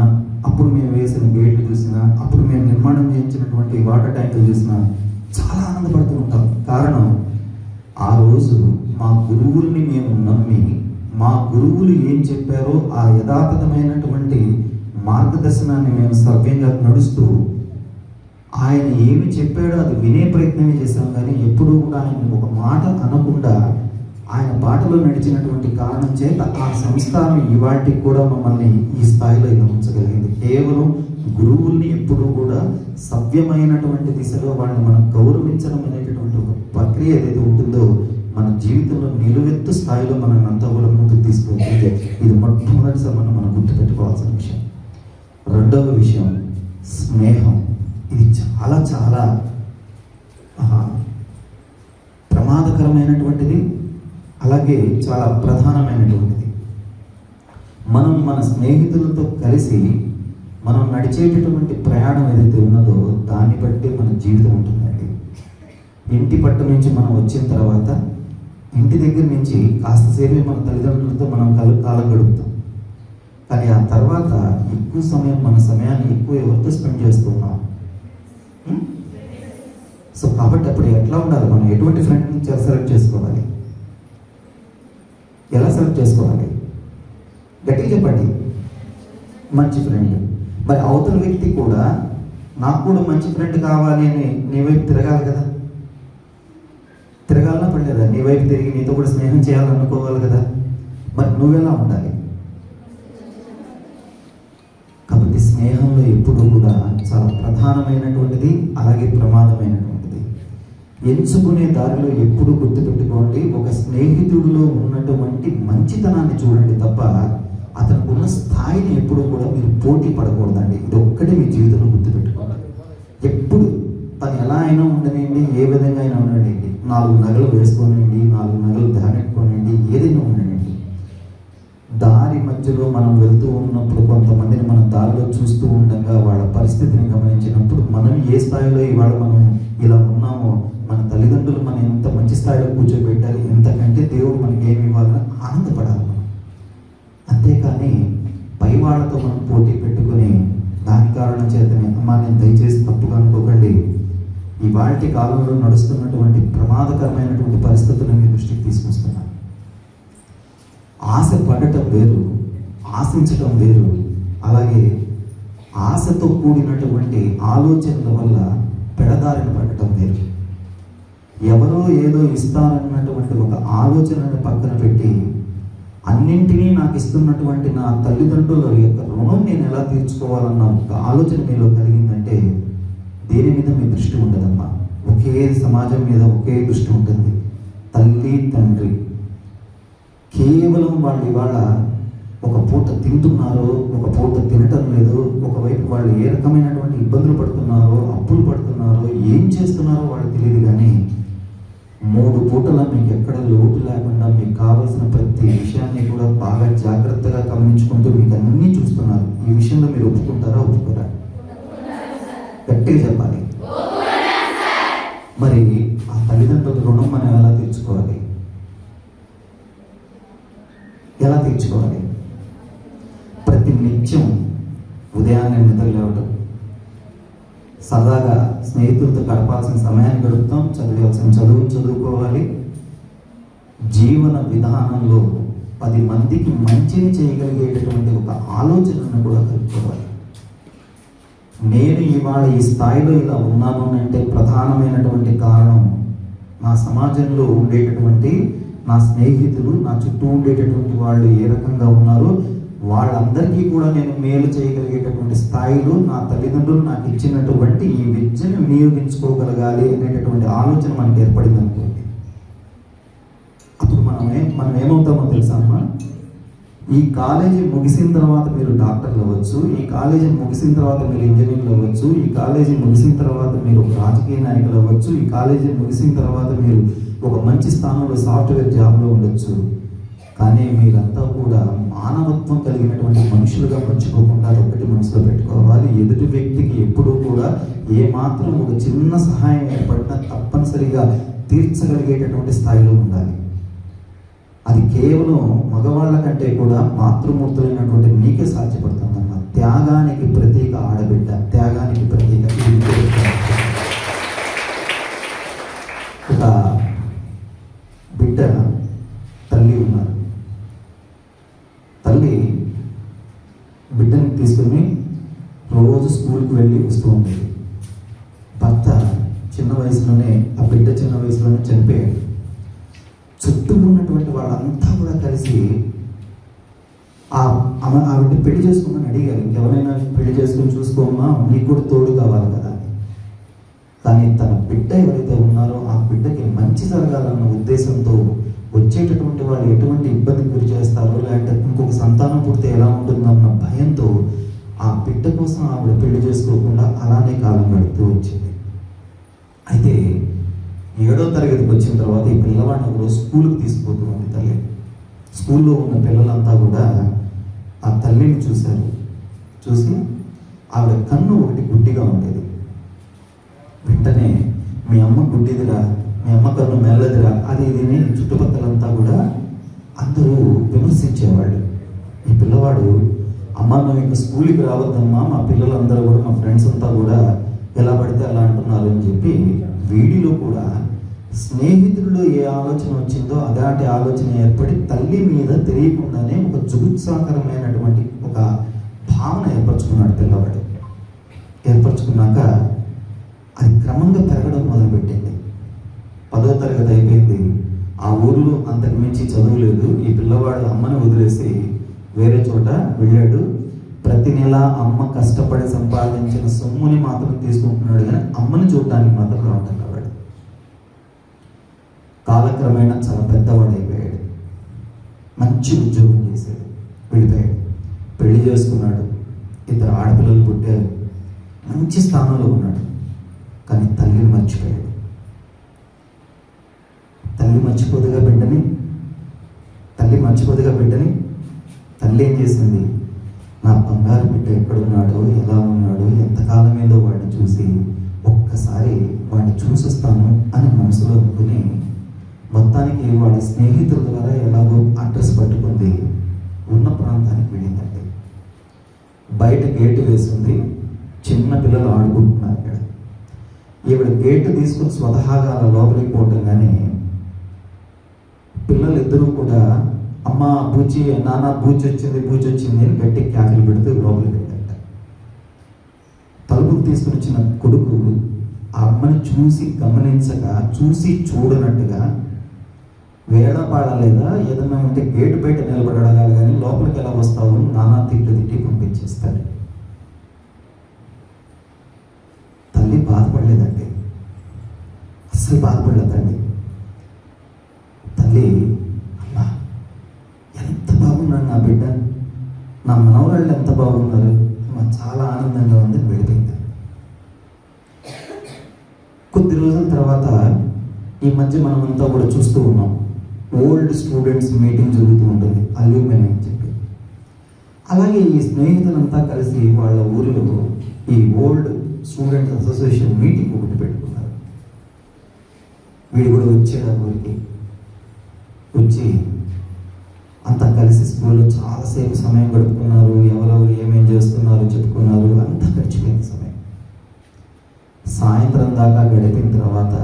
అప్పుడు మేము వేసిన గేట్లు చూసినా, అప్పుడు మేము నిర్మాణం చేయించినటువంటి వాటర్ ట్యాంకులు చూసినా చాలా ఆనందపడుతూ ఉంటాం. కారణం ఆ రోజు మా గురువుల్ని మేము నమ్మి మా గురువులు ఏం చెప్పారో ఆ యథాతథమైనటువంటి మార్గదర్శనాన్ని మేము సవ్యంగా నడుస్తూ ఆయన ఏమి చెప్పాడో అది వినే ప్రయత్నమే చేశాం. కానీ ఎప్పుడూ కూడా ఆయన ఒక మాట అనకుండా ఆయన బాటలో నడిచినటువంటి కారణం చేత ఆ సంస్థానం ఇవాటికి కూడా మమ్మల్ని ఈ స్థాయిలో ఇలా ఉంచగలిగింది. కేవలం గురువుల్ని ఎప్పుడూ కూడా సవ్యమైనటువంటి దిశలో వాళ్ళని మనం గౌరవించడం అనేటటువంటి ఒక ప్రక్రియ ఏదైతే ఉంటుందో మన జీవితంలో నిలువెత్తు స్థాయిలో మనల్ని అంతా కూడా ముందుకు తీసుకెళ్తుంది. ఇది మొట్టమొదటిసారి మనం గుర్తుపెట్టుకోవాల్సిన విషయం. రెండవ విషయం స్నేహం. ఇది చాలా చాలా ప్రమాదకరమైనటువంటిది, అలాగే చాలా ప్రధానమైనటువంటిది. మనం మన స్నేహితులతో కలిసి మనం నడిచేటటువంటి ప్రయాణం ఏదైతే ఉన్నదో దాన్ని బట్టి మన జీవితం ఉంటుందండి. ఇంటి పట్టు నుంచి మనం వచ్చిన తర్వాత ఇంటి దగ్గర నుంచి కాస్తసేపు మన తల్లిదండ్రులతో మనం కాలం గడుపుతాం. కానీ ఆ తర్వాత ఎక్కువ సమయం మన సమయాన్ని ఎక్కువ ఎవరితో స్పెండ్ చేస్తున్నాం. సో కాబట్టి అప్పుడు ఎట్లా ఉండాలి, మనం ఎటువంటి ఫ్రెండ్ని సెలెక్ట్ చేసుకోవాలి, ఎలా సెలెక్ట్ చేసుకోవాలి? గట్టిగా చెప్పండి. మంచి ఫ్రెండ్. మరి అవతల వ్యక్తి కూడా నాకు కూడా మంచి ఫ్రెండ్ కావాలి అని నీ వైపు తిరగాలి కదా, తిరగాలన్నా పడలేదా? నీ వైపు తిరిగి నీతో కూడా స్నేహం చేయాలనుకోవాలి కదా. మరి నువ్వెలా ఉండాలి? కాబట్టి స్నేహంలో ఎప్పుడు కూడా చాలా ప్రధానమైనటువంటిది, అలాగే ప్రమాదమైనటువంటిది. ఎంచుకునే దారిలో ఎప్పుడు గుర్తుపెట్టుకోండి, ఒక స్నేహితుడిలో ఉన్నటువంటి మంచితనాన్ని చూడండి తప్ప అతనికి ఉన్న స్థాయిని ఎప్పుడు కూడా మీరు పోటీ పడకూడదండి. ఇది ఒక్కటి మీ జీవితంలో గుర్తుపెట్టుకోవాలి. ఎప్పుడు తను ఎలా అయినా ఉండనండి, ఏ విధంగా అయినా ఉండనండి, 4 నగలు వేసుకోనండి, 4 నగలు దానెట్టుకోనండి, ఏదైనా ఉండనండి, దారి మధ్యలో మనం వెళ్తూ ఉన్నప్పుడు కొంతమందిని మనం దారిలో చూస్తూ ఉండగా వాళ్ళ పరిస్థితిని గమనించినప్పుడు మనం ఏ స్థాయిలో ఇవాళ మనం ఇలా ఉన్నామో, మన తల్లిదండ్రులు మనం ఎంత మంచి స్థాయిలో కూర్చోబెట్టారు, ఎంతకంటే దేవుడు మనకి ఏమి ఇవ్వాలని ఆనందపడాలి మనం. అంతేకాని పై వాళ్ళతో మనం పోటీ పెట్టుకుని దాని కారణం చేతనే అమ్మా నేను దయచేసి తప్పుగా అనుకోకండి, ఇవాళ కాలంలో నడుస్తున్నటువంటి ప్రమాదకరమైనటువంటి పరిస్థితులను మీ దృష్టికి తీసుకొస్తున్నాను. ఆశ పడటం వేరు, ఆశించటం వేరు, అలాగే ఆశతో కూడినటువంటి ఆలోచనల వల్ల పెడదారిన పడటం వేరు. ఎవరో ఏదో ఇస్తారన్నటువంటి ఒక ఆలోచనను పక్కన పెట్టి అన్నింటినీ నాకు ఇస్తున్నటువంటి నా తల్లిదండ్రుల యొక్క రుణం నేను ఎలా తీర్చుకోవాలన్న ఒక ఆలోచన మీలో కలిగిందంటే దేని మీద మీ దృష్టి ఉండదమ్మా. ఒకే సమాజం మీద ఒకే దృష్టి ఉంటుంది. తల్లి తండ్రి కేవలం వాళ్ళు ఇవాళ ఒక పూట తింటున్నారో, ఒక పూట తినటం లేదు, ఒకవైపు వాళ్ళు ఏ రకమైనటువంటి ఇబ్బందులు పడుతున్నారో, అప్పులు పడుతున్నారో, ఏం చేస్తున్నారో వాళ్ళకి తెలియదు. కానీ 3 పూటల మీకు ఎక్కడ లోటు లేకుండా మీకు కావాల్సిన ప్రతి విషయాన్ని కూడా బాగా జాగ్రత్తగా గమనించుకుంటూ మీకు అన్నీ చూస్తున్నారు. ఈ విషయంలో మీరు ఒప్పుకుంటారా, ఒప్పుకోరా? గట్టిగా చెప్పాలి. మరి ఆ తల్లిదండ్రుల రుణం మనం ఎలా తీర్చుకోవాలి? ఎలా తీర్చుకోవాలి? ప్రతి నిత్యం ఉదయాన్నే నిద్ర లేవటం, సరదాగా స్నేహితులతో గడపాల్సిన సమయాన్ని గడుపుతాం, చదివాల్సిన చదువుకోవాలి. జీవన విధానంలో 10 మందికి మంచిని చేయగలిగేటటువంటి ఒక ఆలోచనను కూడా కలుపుకోవాలి. నేను ఇవాళ ఈ స్థాయిలో ఇలా ఉన్నాను అంటే ప్రధానమైనటువంటి కారణం నా సమాజంలో ఉండేటటువంటి నా స్నేహితులు, నా చుట్టూ ఉండేటటువంటి వాళ్ళు ఏ రకంగా ఉన్నారో వాళ్ళందరికీ కూడా నేను మేలు చేయగలిగేటటువంటి స్థాయిలో నా తల్లిదండ్రులు నాకు ఇచ్చినటువంటి ఈ విద్యను వినియోగించుకోగలగాలి అనేటటువంటి ఆలోచన మనకు ఏర్పడింది అనుకోండి. అప్పుడు మనం ఏమవుతామో తెలుసా అమ్మా? ఈ కాలేజీ ముగిసిన తర్వాత మీరు డాక్టర్లు అవ్వచ్చు, ఈ కాలేజీ ముగిసిన తర్వాత మీరు ఇంజనీర్లు అవ్వచ్చు, ఈ కాలేజీ ముగిసిన తర్వాత మీరు రాజకీయ నాయకులు అవ్వచ్చు, ఈ కాలేజీ ముగిసిన తర్వాత మీరు ఒక మంచి స్థానంలో సాఫ్ట్వేర్ జాబ్లో ఉండొచ్చు. కానీ మీరంతా కూడా మానవత్వం కలిగినటువంటి మనుషులుగా మర్చిపోకుండా ఒకటి మనసులో పెట్టుకోవాలి. ఎదుటి వ్యక్తికి ఎప్పుడూ కూడా ఏమాత్రం ఒక చిన్న సహాయం ఏర్పడినా తప్పనిసరిగా తీర్చగలిగేటటువంటి స్థాయిలో ఉండాలి. అది కేవలం మగవాళ్ళ కంటే కూడా మాతృమూర్తులైనటువంటి మీకే సాధ్యపడుతుందన్న త్యాగానికి ప్రతీక ఆడబిడ్డ, త్యాగానికి ప్రతీక ఒక బిడ్డ తల్లి ఉన్నారు. తల్లి బిడ్డని తీసుకుని రోజు స్కూల్కి వెళ్ళి వస్తూ ఉండేది. భర్త చిన్న వయసులోనే, ఆ బిడ్డ చిన్న వయసులోనే చనిపోయాడు. చుట్టూ ఉన్నటువంటి వాళ్ళంతా కూడా కలిసి ఆవిడ పెళ్లి చేసుకోమని అడిగారు. ఇంకెవరైనా పెళ్లి చేసుకుని చూసుకోమా, నీకు కూడా తోడు కావాలి కదా అని. కానీ తన బిడ్డ ఎవరైతే ఉన్నారో ఆ బిడ్డకి మంచి జరగాలన్న ఉద్దేశంతో వచ్చేటటువంటి వాళ్ళు ఎటువంటి ఇబ్బందికి గురి చేస్తారో, లేదంటే ఇంకొక సంతానం పుడితే ఎలా ఉంటుందన్న భయంతో ఆ బిడ్డ కోసం ఆవిడ పెళ్లి చేసుకోకుండా అలానే కాలం గడుపుతూ వచ్చింది. అయితే 7వ తరగతికి వచ్చిన తర్వాత ఈ పిల్లవాడిని ఒకరోజు స్కూల్కి తీసుకుపోతూ ఉంది తల్లి. స్కూల్లో ఉన్న పిల్లలంతా కూడా ఆ తల్లిని చూశారు. చూసి ఆవిడ కన్ను ఒకటి గుడ్డిగా ఉండేది. వెంటనే మీ అమ్మ గుడ్డిదిరా, మీ అమ్మ కన్ను మెల్లదిరా, అది ఇది చుట్టుపక్కలంతా కూడా అందరూ విమర్శించేవాళ్ళు. ఈ పిల్లవాడు, అమ్మ నువ్వు ఇంకా స్కూల్కి రావద్దమ్మా, మా పిల్లలందరూ కూడా, మా ఫ్రెండ్స్ అంతా కూడా ఎలా పడితే అలా అంటున్నారు అని చెప్పి వీడిలో కూడా స్నేహితుల్లో ఏ ఆలోచన వచ్చిందో అలాంటి ఆలోచన ఏర్పడి తల్లి మీద తెలియకుండానే ఒక జుగుత్సాకరమైనటువంటి ఒక భావన ఏర్పరచుకున్నాడు పిల్లవాడు. ఏర్పరచుకున్నాక అది క్రమంగా పెరగడం మొదలుపెట్టింది. 10వ తరగతి అయిపోయింది. ఆ ఊరిలో అంతకు మించి చదువులేదు. ఈ పిల్లవాడు అమ్మని వదిలేసి వేరే చోట వెళ్ళాడు. ప్రతి నెల అమ్మ కష్టపడి సంపాదించిన సొమ్ముని మాత్రం తీసుకుంటున్నాడు, కానీ అమ్మని చూడటానికి మాత్రం రావటం వాడు. కాలక్రమేణా చాలా పెద్దవాడు అయిపోయాడు. మంచి ఉద్యోగం చేశాడు, వెళ్ళిపోయాడు, పెళ్లి చేసుకున్నాడు, 2 ఆడపిల్లలు పుట్టారు, మంచి స్థానంలో ఉన్నాడు. కానీ తల్లిని మర్చిపోయాడు. తల్లి మర్చిపోదుగా బిడ్డని. తల్లి ఏం చేసింది? నా బంగారు బిడ్డ ఎక్కడున్నాడో, ఎలా ఉన్నాడో, ఎంతకాలం ఏదో వాడిని చూసి ఒక్కసారి వాడిని చూసొస్తాను అని మనసులో అనుకుని మొత్తానికి వాడి స్నేహితుల ద్వారా ఎలాగో అడ్రస్ పట్టుకుంది. ఉన్న ప్రాంతానికి వెళ్ళిందండి. బయట గేటు వేసింది, చిన్న పిల్లలు ఆడుకుంటున్నారు ఇక్కడ. ఈవిడ గేటు తీసుకుని స్వతహాగా అలా లోపలికి పోవటం, కానీ పిల్లలిద్దరూ కూడా అమ్మ బూచి, నాన్న బూచి వచ్చింది అని గట్టి కేకలు పెడుతూ లోపలికి వెళ్ళాట. తలుపుకు తీసుకుని వచ్చిన కొడుకు ఆ అమ్మని చూసి గమనించక, చూసి చూడనట్టుగా వేళపాడలేదా ఏదన్నా ఉంటే గేటు బయట నిలబడి అడగాలి, కానీ లోపలికి ఎలా వస్తావు నానా తిట్టి పంపించేస్తాడు. తల్లి బాధపడలేదండి, అస్సలు బాధపడలేదండి. తల్లి అమ్మా ఎంత బాగున్నాడు నా బిడ్డ, నా మనవరాళ్ళు ఎంత బాగున్నారు, చాలా ఆనందంగా ఉందని వెళ్ళిపోయింది. కొద్ది రోజుల తర్వాత ఈ మధ్య మనమంతా కూడా చూస్తూ ఉన్నాం, ఓల్డ్ స్టూడెంట్స్ మీటింగ్ జరుగుతూ ఉంటుంది, అల్యూమిని అని చెప్పి. అలాగే ఈ స్నేహితులంతా కలిసి వాళ్ళ ఊరిలో ఈ ఓల్డ్ స్టూడెంట్స్ అసోసియేషన్ మీటింగ్ ఒకటి పెట్టుకున్నారు. వీడు కూడా వచ్చాడు ఆ ఊరికి. వచ్చి అంతా కలిసి స్కూల్లో చాలాసేపు సమయం గడుపుకున్నారు. ఎవరెవరు ఏమేం చేస్తున్నారు చెప్పుకున్నారు. అంతా గడిచిపోయింది సమయం. సాయంత్రం దాకా గడిపిన తర్వాత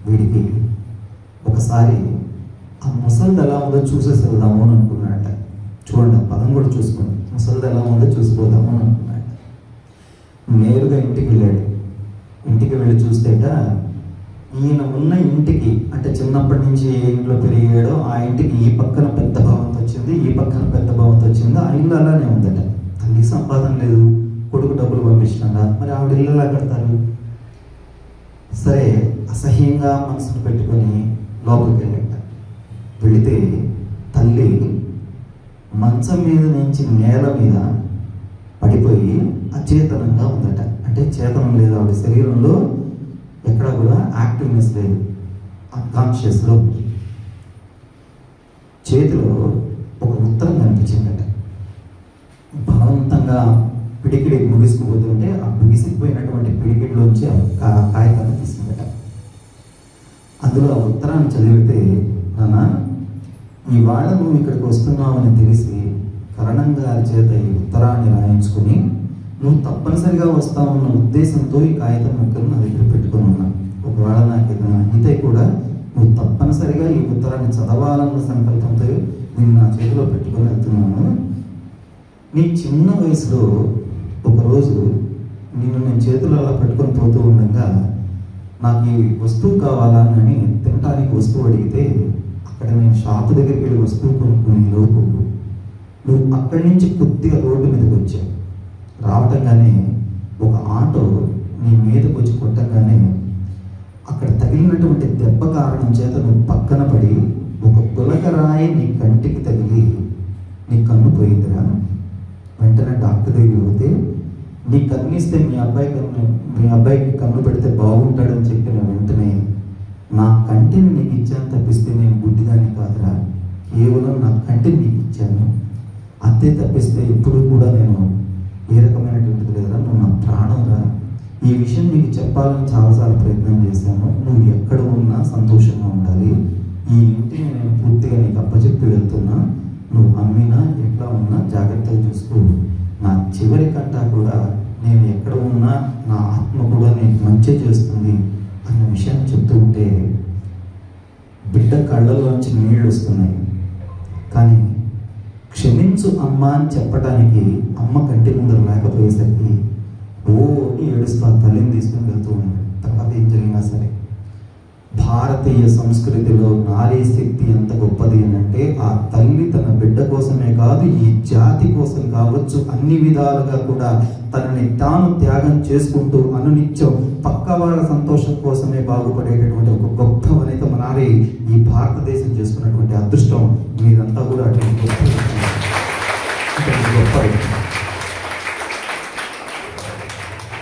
వీడికి ఒకసారి ఆ ముసలిది ఎలా ఉందో చూసేసి వెళ్దాము అని అనుకున్నాడట. చూడండి, ఆ పదం కూడా చూసుకోండి. ముసలిది ఎలా ఉందో చూసిపోదాము అని అనుకున్నాడట. నేరుగా ఇంటికి వెళ్ళాడు. ఇంటికి వెళ్ళి చూస్తేట ఈయన ఉన్న ఇంటికి, అంటే చిన్నప్పటి నుంచి ఏ ఇంట్లో పెరిగాడో ఆ ఇంటికి ఈ పక్కన పెద్ద భవంతి వచ్చింది, ఈ పక్కన పెద్ద భవంతి వచ్చింది. ఆ ఇల్లు అలానే ఉందట. తల్లి సంపాదన లేదు, కొడుకు డబ్బులు పంపించినాడా, మరి ఆవిడ ఇల్లు ఎలా కడతారు? సరే, అసహ్యంగా మనసును పెట్టుకొని లోపలికి వెళ్ళాట. వెళితే తల్లి మంచం మీద నుంచి నేల మీద పడిపోయి అచేతనంగా ఉందట. అంటే చేతనం లేదు, ఆవిడ శరీరంలో ఎక్కడ కూడా యాక్టివ్నెస్ లేదు, అన్కాన్షియస్లో. చేతిలో ఒక ఉత్తరం కనిపించిందట. బలవంతంగా పిడికిడి ముగిసుకుపోతుంటే ఆ బిగిసిపోయినటువంటి పిడికిడిలోంచి ఆ కాగితాన్ని తీసుకుందట. అందులో ఆ ఉత్తరాన్ని చదివితే, నాన్న, ఇవాళ నువ్వు ఇక్కడికి వస్తున్నావని తెలిసి కరణం గారి చేత ఈ ఉత్తరాన్ని రాయించుకుని నువ్వు తప్పనిసరిగా వస్తావన్న ఉద్దేశంతో ఈ కాగితం ముక్కలు నా దగ్గర పెట్టుకుని ఉన్నా. ఒకవేళ నాకు ఏదైనా అయితే కూడా నువ్వు తప్పనిసరిగా ఈ ఉత్తరాన్ని చదవాలన్న సంకల్పంతో నేను నా చేతిలో పెట్టుకొని వెళ్తున్నాను. నీ చిన్న వయసులో ఒకరోజు నేను చేతిలో అలా పెట్టుకొని పోతూ ఉండగా నాకు ఈ వస్తువు కావాలని తినడానికి వస్తువు అడిగితే అక్కడ నేను షాపు దగ్గరికి వెళ్ళి వస్తువు కొనుక్కునే లోపు నువ్వు అక్కడి నుంచి కొద్దిగా రోడ్డు మీదకి వచ్చావు. రావటంగానే ఒక ఆటో నీ మీదకి వచ్చి కొట్టంగానే అక్కడ తగిలినటువంటి దెబ్బ కారణం చేత నువ్వు పక్కన పడి ఒక గులకరాయి నీ కంటికి తగిలి నీ కన్ను పోయిందిరా. వెంటనే డాక్టర్ దగ్గరికి పోతే నీ కన్నిస్తే మీ అబ్బాయికి కన్ను పెడితే బాగుంటాడని చెప్పిన వెంటనే నా కంటిని నీకు ఇచ్చాను తప్పిస్తే నేను గుడ్డిదాన్ని కాదురా, కేవలం నా కంటిని నీకు ఇచ్చాను, అంతే తప్పిస్తే ఎప్పుడు కూడా నేను ఏ రకమైనటువంటిది లేదురా, నువ్వు నా ప్రాణంరా. ఈ విషయం నీకు చెప్పాలని చాలాసార్లు ప్రయత్నం చేశాను. నువ్వు ఎక్కడ ఉన్నా సంతోషంగా ఉండాలి. ఈ ఇంటిని నేను పూర్తిగా నీకు అప్పచెప్పి వెళ్తున్నా. నువ్వు అమ్మినా ఎట్లా ఉన్నా జాగ్రత్తగా చూసుకో. నా చివరి కంటా కూడా నేను ఎక్కడ ఉన్నా నా ఆత్మ కూడా నీకు మంచి చేస్తుంది అన్న విషయాన్ని చెప్తూ ఉంటే బిడ్డ కళ్ళలోంచి నీళ్ళు వస్తున్నాయి. కానీ క్షమించు అమ్మ అని చెప్పడానికి అమ్మ కంటి ముందర లేకపోయేసరికి ఓని ఏడుస్తూ తల్లిని తీసుకుని వెళ్తూ ఉన్నాడు. తర్వాత ఏం జరిగినా సరే భారతీయ సంస్కృతిలో నారీ శక్తి ఎంత గొప్పది అంటే ఆ తల్లి తన బిడ్డ కోసమే కాదు, ఈ జాతి కోసం కావచ్చు, అన్ని విధాలుగా కూడా తనని తాను త్యాగం చేసుకుంటూ అనునిత్యం పక్క వాళ్ళ సంతోషం కోసమే బాగుపడేటటువంటి ఒక గొప్ప వనిత నారీ ఈ భారతదేశం చేసుకున్నటువంటి అదృష్టం మీరంతా కూడా అటువంటి గొప్ప.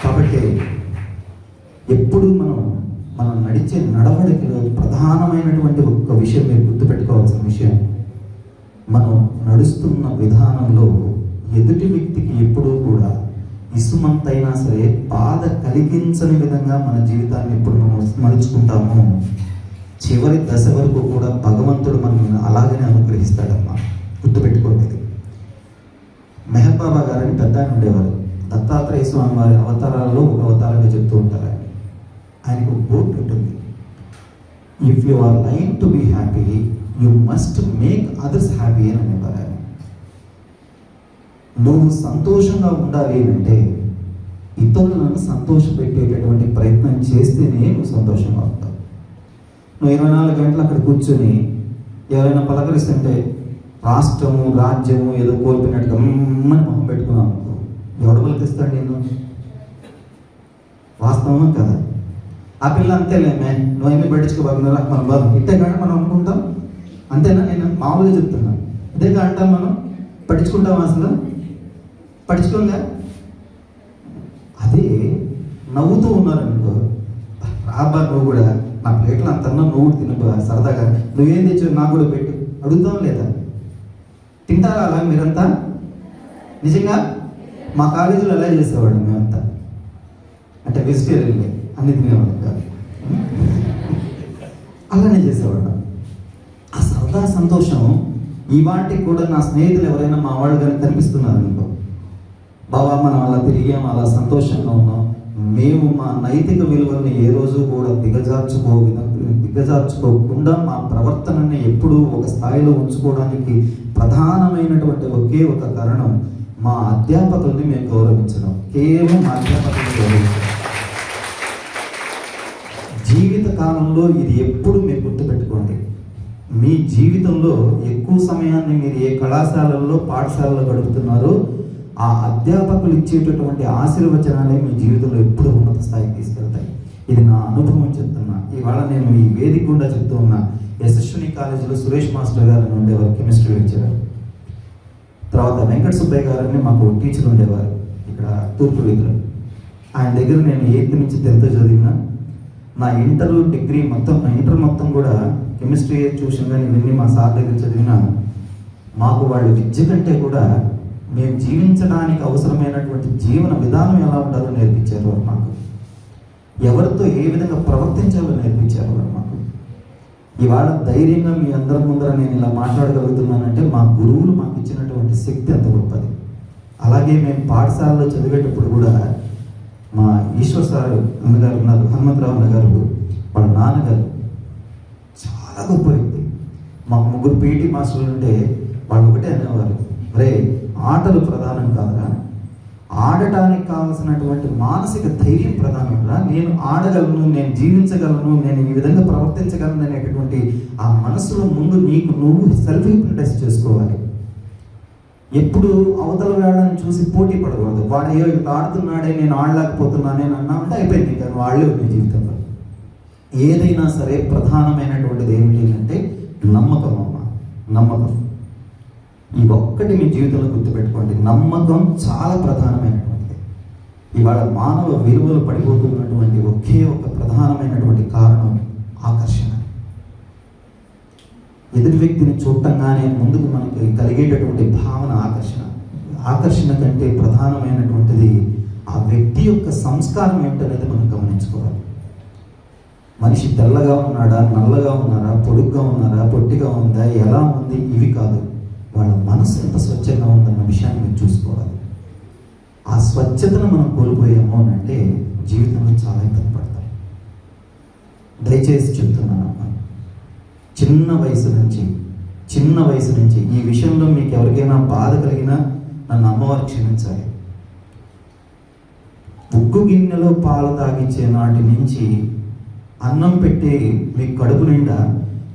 కాబట్టి ఎప్పుడు మనం నడిచే నడవడికలో ప్రధానమైనటువంటి ఒక్క విషయం మీరు గుర్తుపెట్టుకోవాల్సిన విషయం, మనం నడుస్తున్న విధానంలో ఎదుటి వ్యక్తికి ఎప్పుడూ కూడా ఇసుమంతైనా సరే బాధ కలిగించని విధంగా మన జీవితాన్ని ఎప్పుడు మనం మలుచుకుంటామో చివరి దశ వరకు కూడా భగవంతుడు మనల్ని అలాగనే అనుగ్రహిస్తాడమ్మా. గుర్తుపెట్టుకోండి. మెహర్ బాబా గారని పెద్ద ఆయన ఉండేవారు. దత్తాత్రేయ స్వామి వారి అవతారాల్లో ఒక అవతారంగా చెప్తూ ఉంటారు. ఆయనకు ఒక బోర్డు ఉంటుంది, if you are line to be happy you must make others happy అని అనేవారు ఆయన. నువ్వు సంతోషంగా ఉండాలి అంటే ఇతరులను సంతోషపెట్టేటటువంటి ప్రయత్నం చేస్తేనే నువ్వు సంతోషంగా ఉంటావు. నువ్వు 24 గంటలు అక్కడ కూర్చొని ఎవరైనా పలకరిస్తుంటే రాష్ట్రము రాజ్యము ఏదో కోల్పోయినట్టుగా మొహం పెట్టుకున్నావు అనుకో, ఎవడు పలకరిస్తాడు నేను? వాస్తవమా కదా? ఆ పిల్ల అంతేలేమే, నువ్వేమీ పట్టించుకోవాలి మనం బాధ ఇట్టే కానీ మనం అనుకుంటాం. అంతేనా? నేను మామూలుగా చెప్తున్నా. ఇదే అంటాం మనం, పట్టించుకుంటాం అసలు? పట్టించుకోంగా. అదే నవ్వుతూ ఉన్నారనుకో, రాబా నువ్వు కూడా నా ప్లేట్లో అంతన్నా నువ్వు తినబా సరదాగా, నువ్వేం తెచ్చావు నాకు కూడా పెట్టు అడుగుతాం లేదా? తింటారా అలా మీరంతా? నిజంగా మా కాలేజీలో ఎలా చేసేవాడు మేమంతా, అంటే వెజిటేరియన్లే అన్ని తినేవాళ్ళం కాదు, అలానే చేసేవాడు. ఆ సరదా సంతోషం ఇవాటికి కూడా నా స్నేహితులు ఎవరైనా మా వాళ్ళు కానీ కనిపిస్తున్నారు అనుకో, బాబా మనం అలా తిరిగాం, అలా సంతోషంగా ఉన్నాం, మేము మా నైతిక విలువల్ని ఏ రోజు కూడా దిగజార్చుకోకుండా మా ప్రవర్తనని ఎప్పుడూ ఒక స్థాయిలో ఉంచుకోవడానికి ప్రధానమైనటువంటి ఒకే ఒక కారణం మా అధ్యాపకుల్ని మేము గౌరవించడం. కేవలం మా అధ్యాపకుల్ని గౌరవించడం. జీవిత కాలంలో ఇది ఎప్పుడు మీరు గుర్తుపెట్టుకోండి. మీ జీవితంలో ఎక్కువ సమయాన్ని మీరు ఏ కళాశాలల్లో పాఠశాలలో గడుపుతున్నారో ఆ అధ్యాపకులు ఇచ్చేటటువంటి ఆశీర్వచనాలే మీ జీవితంలో ఎప్పుడు ఉన్నత స్థాయికి తీసుకెళ్తాయి. ఇది నా అనుభవం చెప్తున్నా. ఇవాళ నేను ఈ వేదిక గుండా చెప్తూ ఉన్నా. యశస్విని కాలేజీలో సురేష్ మాస్టర్ గారు అని ఉండేవారు, కెమిస్ట్రీ లెక్చరర్. తర్వాత వెంకట సుబ్బయ్య గారని మాకు టీచర్ ఉండేవారు ఇక్కడ తూర్పు వీధిలో. ఆయన దగ్గర నేను 8th నుంచి 10th చదివిన. నా ఇంటర్ మొత్తం కూడా కెమిస్ట్రీ ట్యూషన్ కానీ ఇవన్నీ మా సార్ దగ్గర చదివిన. మాకు వాళ్ళ విద్య కంటే కూడా మేము జీవించడానికి అవసరమైనటువంటి జీవన విధానం ఎలా ఉండాలో నేర్పించారు వారు మాకు. ఎవరితో ఏ విధంగా ప్రవర్తించాలో నేర్పించారు వారు మాకు. ఇవాళ ధైర్యంగా మీ అందరి ముందర నేను ఇలా మాట్లాడగలుగుతున్నానంటే మా గురువులు మాకు ఇచ్చినటువంటి శక్తి ఎంత గొప్పది. అలాగే మేము పాఠశాలలో చదివేటప్పుడు కూడా మా ఈశ్వర్ సార్ అన్నగారు ఉన్నారు, హనుమంతరావు అన్నగారు, వాళ్ళ నాన్నగారు చాలా గొప్ప వ్యక్తి. మాకు 3 పీటీ మాస్టర్లు ఉంటే వాళ్ళు ఒకటే అనేవారు, రే ఆటలు ప్రధానం కాదురా, ఆడటానికి కావాల్సినటువంటి మానసిక ధైర్యం ప్రధానంగా. నేను ఆడగలను, నేను జీవించగలను, నేను ఈ విధంగా ప్రవర్తించగలను అనేటటువంటి ఆ మనసులో ముందు నీకు నువ్వు సెల్ఫ్ హిప్నటైజ్ చేసుకోవాలి. ఎప్పుడు అవతల వేళని చూసి పోటీ పడకూడదు. వాడు ఆడుతున్నాడే నేను ఆడలేకపోతున్నానే అన్నా అంటే అయిపోయింది, కానీ వాళ్ళే నీ జీవితంలో. ఏదైనా సరే ప్రధానమైనటువంటిది ఏమిటి అంటే నమ్మకం అమ్మ, నమ్మకం. ఈ ఒక్కటి మీ జీవితంలో గుర్తుపెట్టుకోండి. నమ్మకం చాలా ప్రధానమైనటువంటిది. ఇవాళ మానవ విలువలు పడిపోతున్నటువంటి ఒకే ఒక ప్రధానమైనటువంటి కారణం ఆకర్షణ. ఎదుటి వ్యక్తిని చూడటంగానే ముందుకు మనకి కలిగేటటువంటి భావన ఆకర్షణ. ఆకర్షణ కంటే ప్రధానమైనటువంటిది ఆ వ్యక్తి యొక్క సంస్కారం ఏంటనేది మనం గమనించుకోవాలి. మనిషి తెల్లగా ఉన్నాడా, నల్లగా ఉన్నారా, పొడుగ్గా ఉన్నారా, పొట్టిగా ఉందా, ఎలా ఉంది, ఇవి కాదు. వాళ్ళ మనసు ఎంత స్వచ్ఛంగా ఉందన్న విషయాన్ని మీరు చూసుకోవాలి. ఆ స్వచ్ఛతను మనం కోల్పోయాము అని అంటే జీవితంలో చాలా ఇబ్బంది పడతాం. దయచేసి చెప్తున్నాను, చిన్న వయసు నుంచి ఈ విషయంలో మీకు ఎవరికైనా బాధ కలిగినా నన్ను అమ్మవారు క్షమించాలి. ఉక్కు గిన్నెలో పాలు తాగించే నాటి నుంచి అన్నం పెట్టి మీ కడుపు నిండా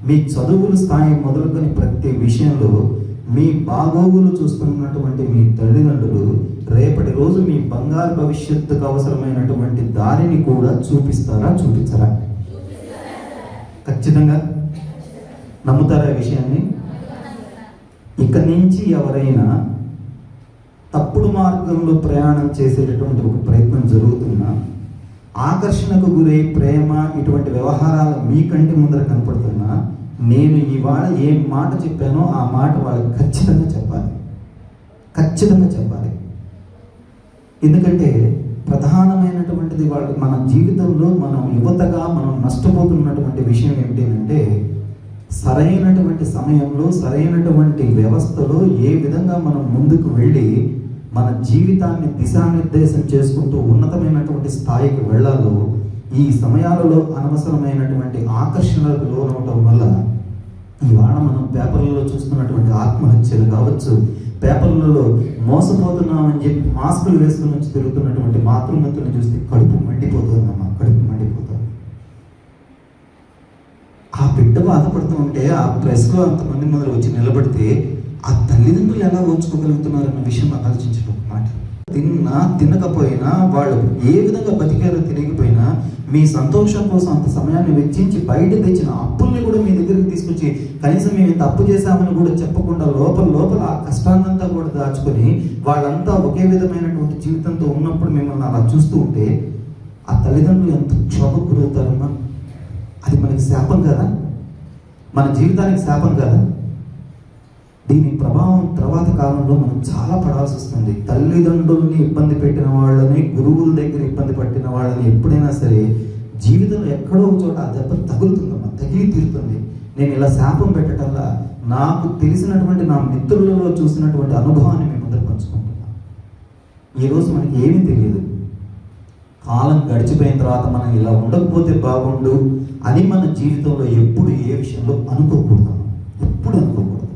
మీ చదువుల స్థాయి మొదలుకొని ప్రతి విషయంలో మీ బాగోగులు చూస్తున్నటువంటి మీ తల్లిదండ్రులు రేపటి రోజు మీ బంగారు భవిష్యత్తుకు అవసరమైనటువంటి దారిని కూడా చూపిస్తారా, చూపించరా? ఖచ్చితంగా నమ్ముతారా ఈ విషయాన్ని? ఇక నుంచి ఎవరైనా తప్పుడు మార్గంలో ప్రయాణం చేసేటటువంటి ఒక ప్రయత్నం జరుగుతున్నా, ఆకర్షణకు గురై ప్రేమ ఇటువంటి వ్యవహారాలు మీ కంటి ముందర కనపడుతున్నా, నేను ఇవాళ ఏ మాట చెప్పానో ఆ మాట వాళ్ళకి ఖచ్చితంగా చెప్పాలి. ఎందుకంటే ప్రధానమైనటువంటిది వాళ్ళు మన జీవితంలో మనం యువతగా మనం నష్టపోతున్నటువంటి విషయం ఏమిటి అంటే సరైనటువంటి సమయంలో సరైనటువంటి వ్యవస్థలో ఏ విధంగా మనం ముందుకు వెళ్ళి మన జీవితాన్ని దిశానిర్దేశం చేసుకుంటూ ఉన్నతమైనటువంటి స్థాయికి వెళ్ళాలో ఈ సమయాలలో అనవసరమైనటువంటి ఆకర్షణలకు లోనవటం వల్ల ఇవాళ మనం పేపర్లలో చూస్తున్నటువంటి ఆత్మహత్యలు కావచ్చు, పేపర్లలో మోసపోతున్నామని చెప్పి మాస్కులు వేసుకుని వచ్చి తిరుగుతున్నటువంటి మాతృమూర్తులను చూస్తే కడుపు మండిపోతుందమ్మా, కడుపు మండిపోతుంది. ఆ బిడ్డ బాధపడుతూ ఉంటే ఆ ప్రెస్లో అంతమంది మొదలు వచ్చి నిలబడితే ఆ తల్లిదండ్రులు ఎలా ఓర్చుకోగలుగుతున్నారన్న విషయం నాకు ఆలోచించడం ఒక మాట. తిన్నా తినకపోయినా వాళ్ళు ఏ విధంగా బతికారో తెలియకపోయినా మీ సంతోషం కోసం అంత సమయాన్ని వెచ్చించి బయట తెచ్చిన అప్పుల్ని కూడా మీ దగ్గరికి తీసుకొచ్చి కనీసం మేము ఇంత అప్పు చేశామని కూడా చెప్పకుండా లోపల ఆ కష్టాన్నంతా కూడా దాచుకొని వాళ్ళంతా ఒకే విధమైనటువంటి జీవితంతో ఉన్నప్పుడు మిమ్మల్ని అలా చూస్తూ ఉంటే ఆ తల్లిదండ్రులు ఎంత క్షోభకు గురవుతారమ్మా. అది మనకి శాపం కదా, మన జీవితానికి శాపం కదా. దీని ప్రభావం తర్వాత కాలంలో మనం చాలా పడాల్సి వస్తుంది. తల్లిదండ్రుల్ని ఇబ్బంది పెట్టిన వాళ్ళని, గురువుల దగ్గర ఇబ్బంది పట్టిన వాళ్ళని ఎప్పుడైనా సరే జీవితంలో ఎక్కడో ఒక చోట ఆ దెబ్బ తగులుతుందమ్మా, తగిలి తీరుతుంది. నేను ఇలా శాపం పెట్టడంలా నాకు తెలిసినటువంటి నా మిత్రులలో చూసినటువంటి అనుభవాన్ని మేము ముందర పంచుకుంటున్నాం. ఈరోజు మనకి ఏమీ తెలియదు, కాలం గడిచిపోయిన తర్వాత మనం ఇలా ఉండకపోతే బాగుండు అని మన జీవితంలో ఎప్పుడు ఏ విషయంలో అనుకోకూడదు, ఎప్పుడు అనుకోకూడదు.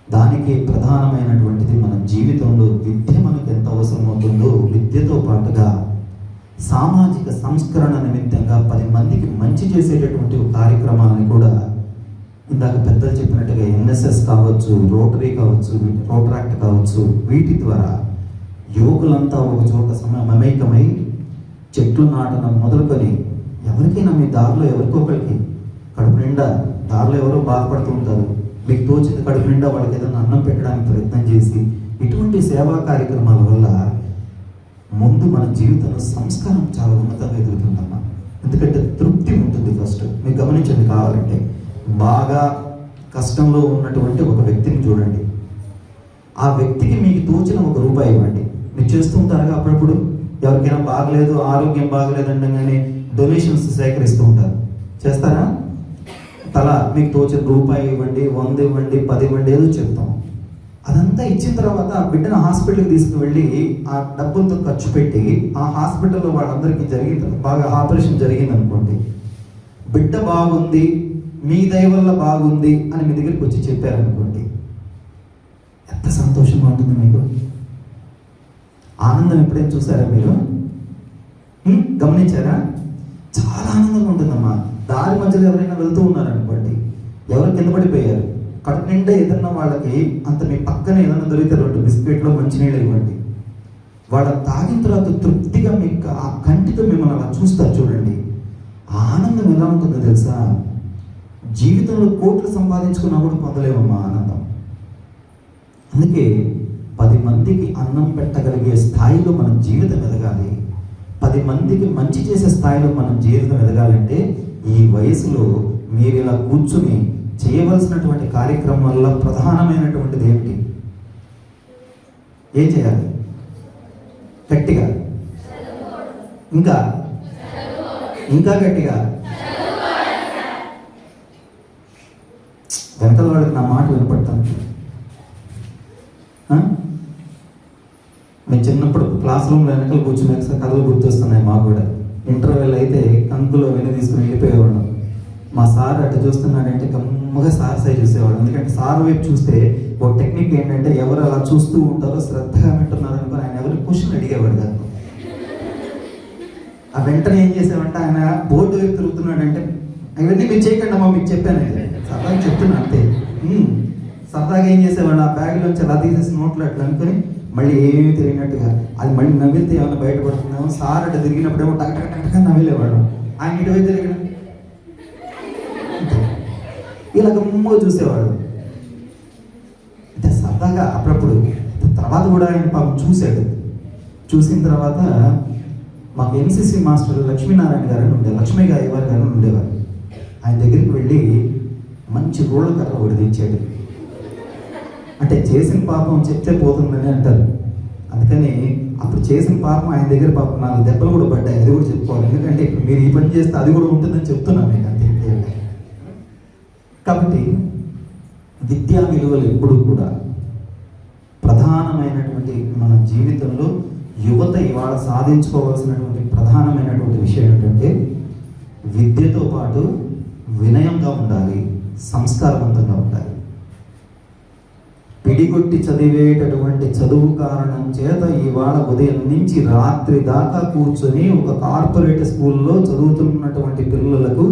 దానికి ప్రధానమైనటువంటిది మన జీవితంలో విద్య మనకు ఎంత అవసరం అవుతుందో, విద్యతో పాటుగా సామాజిక సంస్కరణ నిమిత్తంగా 10 మందికి మంచి చేసేటటువంటి కార్యక్రమాలను కూడా ఇందాక పెద్దలు చెప్పినట్టుగా ఎన్ఎస్ఎస్ కావచ్చు, రోటరీ కావచ్చు, రోటరాక్ట్ కావచ్చు, వీటి ద్వారా యువకులంతా ఒక చోట మమేకమై చెట్లు నాటడం మొదలుకొని ఎవరికైనా మీ దారిలో ఎవరికొకరికి కడుపు నిండా దారిలో ఎవరో బాధపడుతూ ఉంటారు, మీకు తోచింది కడుపు నిండా వాళ్ళకి ఏదైనా అన్నం పెట్టడానికి ప్రయత్నం చేసి ఇటువంటి సేవా కార్యక్రమాల వల్ల ముందు మన జీవితంలో సంస్కారం చాలా ఉన్నతంగా ఎదుగుతుందమ్మా. ఎందుకంటే తృప్తి ఉంటుంది. ఫస్ట్ మీరు గమనించండి, కావాలంటే బాగా కష్టంలో ఉన్నటువంటి ఒక వ్యక్తిని చూడండి, ఆ వ్యక్తికి మీకు తోచిన ₹1 ఇవ్వండి. మీరు చేస్తూ ఉంటారుగా అప్పుడప్పుడు, ఎవరికైనా బాగలేదు, ఆరోగ్యం బాగలేదంటే కానీ డొనేషన్స్ సేకరిస్తూ ఉంటారు, చేస్తారా? తలా మీకు తోచిన ₹1 ఇవ్వండి, 100 ఇవ్వండి, 10 ఇవ్వండి, ఏదో చెప్తాం. అదంతా ఇచ్చిన తర్వాత ఆ బిడ్డను హాస్పిటల్కి తీసుకువెళ్ళి ఆ డబ్బులతో ఖర్చు పెట్టి ఆ హాస్పిటల్లో వాళ్ళందరికీ బాగా ఆపరేషన్ జరిగింది అనుకోండి, బిడ్డ బాగుంది, మీ దయ వల్ల బాగుంది అని మీ దగ్గరికి వచ్చి చెప్పారనుకోండి, ఎంత సంతోషంగా ఉంటుంది మీకు. ఆనందం ఎప్పుడైనా చూసారా మీరు? గమనించారా? చాలా ఆనందంగా ఉంటుందమ్మా. దారి మధ్యలో ఎవరైనా వెళ్తూ ఉన్నారనుకోండి, ఎవరు కింద పడిపోయారు, కడుపు నిండా ఏదన్నా వాళ్ళకి అంత మీ పక్కన ఏదైనా దొరికితే 2 బిస్కెట్లో మంచినీళ్ళు ఇవ్వండి. వాళ్ళ తాగిన తర్వాత తృప్తిగా మీకు ఆ కంటితో మిమ్మల్ని అలా చూస్తారు చూడండి, ఆనందం ఎలా ఉంటుందో తెలుసా? జీవితంలో కోట్లు సంపాదించుకున్నా కూడా పొందలేమమ్మా ఆనందం. అందుకే 10 మందికి అన్నం పెట్టగలిగే స్థాయిలో మన జీవితం ఎదగాలి, 10 మందికి మంచి చేసే స్థాయిలో మనం జీవితం ఎదగాలంటే ఈ వయసులో మీరు ఇలా కూర్చుని చేయవలసినటువంటి కార్యక్రమాల్లో ప్రధానమైనటువంటిది ఏమిటి? ఏం చేయాలి? గట్టిగా, ఇంకా ఇంకా గట్టిగా. వెనకాల వాళ్ళకి నా మాట వినపడతాను. మేము చిన్నప్పుడు క్లాస్ రూమ్లో వెనకాల కూర్చునే కథలు గుర్తొస్తున్నాయి మాకు కూడా. ఇంటర్వెల్ అయితే కంకులో వెను తీసుకుని వెళ్ళిపోయేవాళ్ళం. మా సార్ అటు చూస్తున్నాడంటే గమ్మగా సార్ సైడ్ చూసేవాడు. ఎందుకంటే సార్ వైపు చూస్తే ఒక టెక్నిక్ ఏంటంటే ఎవరు అలా చూస్తూ ఉంటారో శ్రద్ధగా వింటున్నారు అనుకుని ఆయన ఎవరికి క్వశ్చన్ అడిగేవాడు కాదు. ఆ వెంటనే ఏం చేసామంటే ఆయన బోర్డు వైపు తిరుగుతున్నాడంటే ఇవన్నీ మీరు చేయకండి అమ్మా, మీకు చెప్పాను సరదాగా చెప్తున్నా అంతే. సరదాగా ఏం చేసేవాడు, ఆ బ్యాగ్లోంచి అలా తీసేసి నోట్లో అట్లా అనుకుని మళ్ళీ ఏమీ తెలియనట్టుగా అది మళ్ళీ నవ్వితే ఏమైనా బయటపడుతున్నామో సార్ అట్లా తిరిగినప్పుడేమో టక టక టక నవ్విలేవాడు. ఆయన ఇటువైపు తిరిగాడు ఇలా గమ్మగా చూసేవాడు. అంటే సరదాగా అప్పుడప్పుడు. తర్వాత కూడా ఆయన పాపం చూశాడు. చూసిన తర్వాత మాకు ఎన్సిసి మాస్టర్ లక్ష్మీనారాయణ గారు అని ఉండేవారు, లక్ష్మీ అయ్యవారి గారు ఉండేవారు. ఆయన దగ్గరికి వెళ్ళి మంచి రోళ్ళ కర్ర ఒకటి తెచ్చాడు. అంటే చేసిన పాపం చెప్తే పోతుందని అంటారు, అందుకని అప్పుడు చేసిన పాపం ఆయన దగ్గర పాపం 4 దెబ్బలు కూడా పడ్డాయి. అది కూడా చెప్పుకోవాలి, ఎందుకంటే ఇప్పుడు మీరు ఈ పని చేస్తే అది కూడా ఉంటుందని చెప్తున్నాను మీకు అంతే. కాబట్టి విద్యా విలువలు ఎప్పుడూ కూడా ప్రధానమైనటువంటి మన జీవితంలో యువత ఇవాళ సాధించుకోవాల్సినటువంటి ప్రధానమైనటువంటి విషయం ఏంటంటే విద్యతో పాటు వినయంగా ఉండాలి, సంస్కారవంతంగా ఉండాలి. పిడిగొట్టి చదివేటటువంటి చదువు కారణం చేత ఇవాళ ఉదయం నుంచి రాత్రి దాకా కూర్చొని ఒక కార్పొరేట్ స్కూల్లో చదువుతున్నటువంటి పిల్లలకు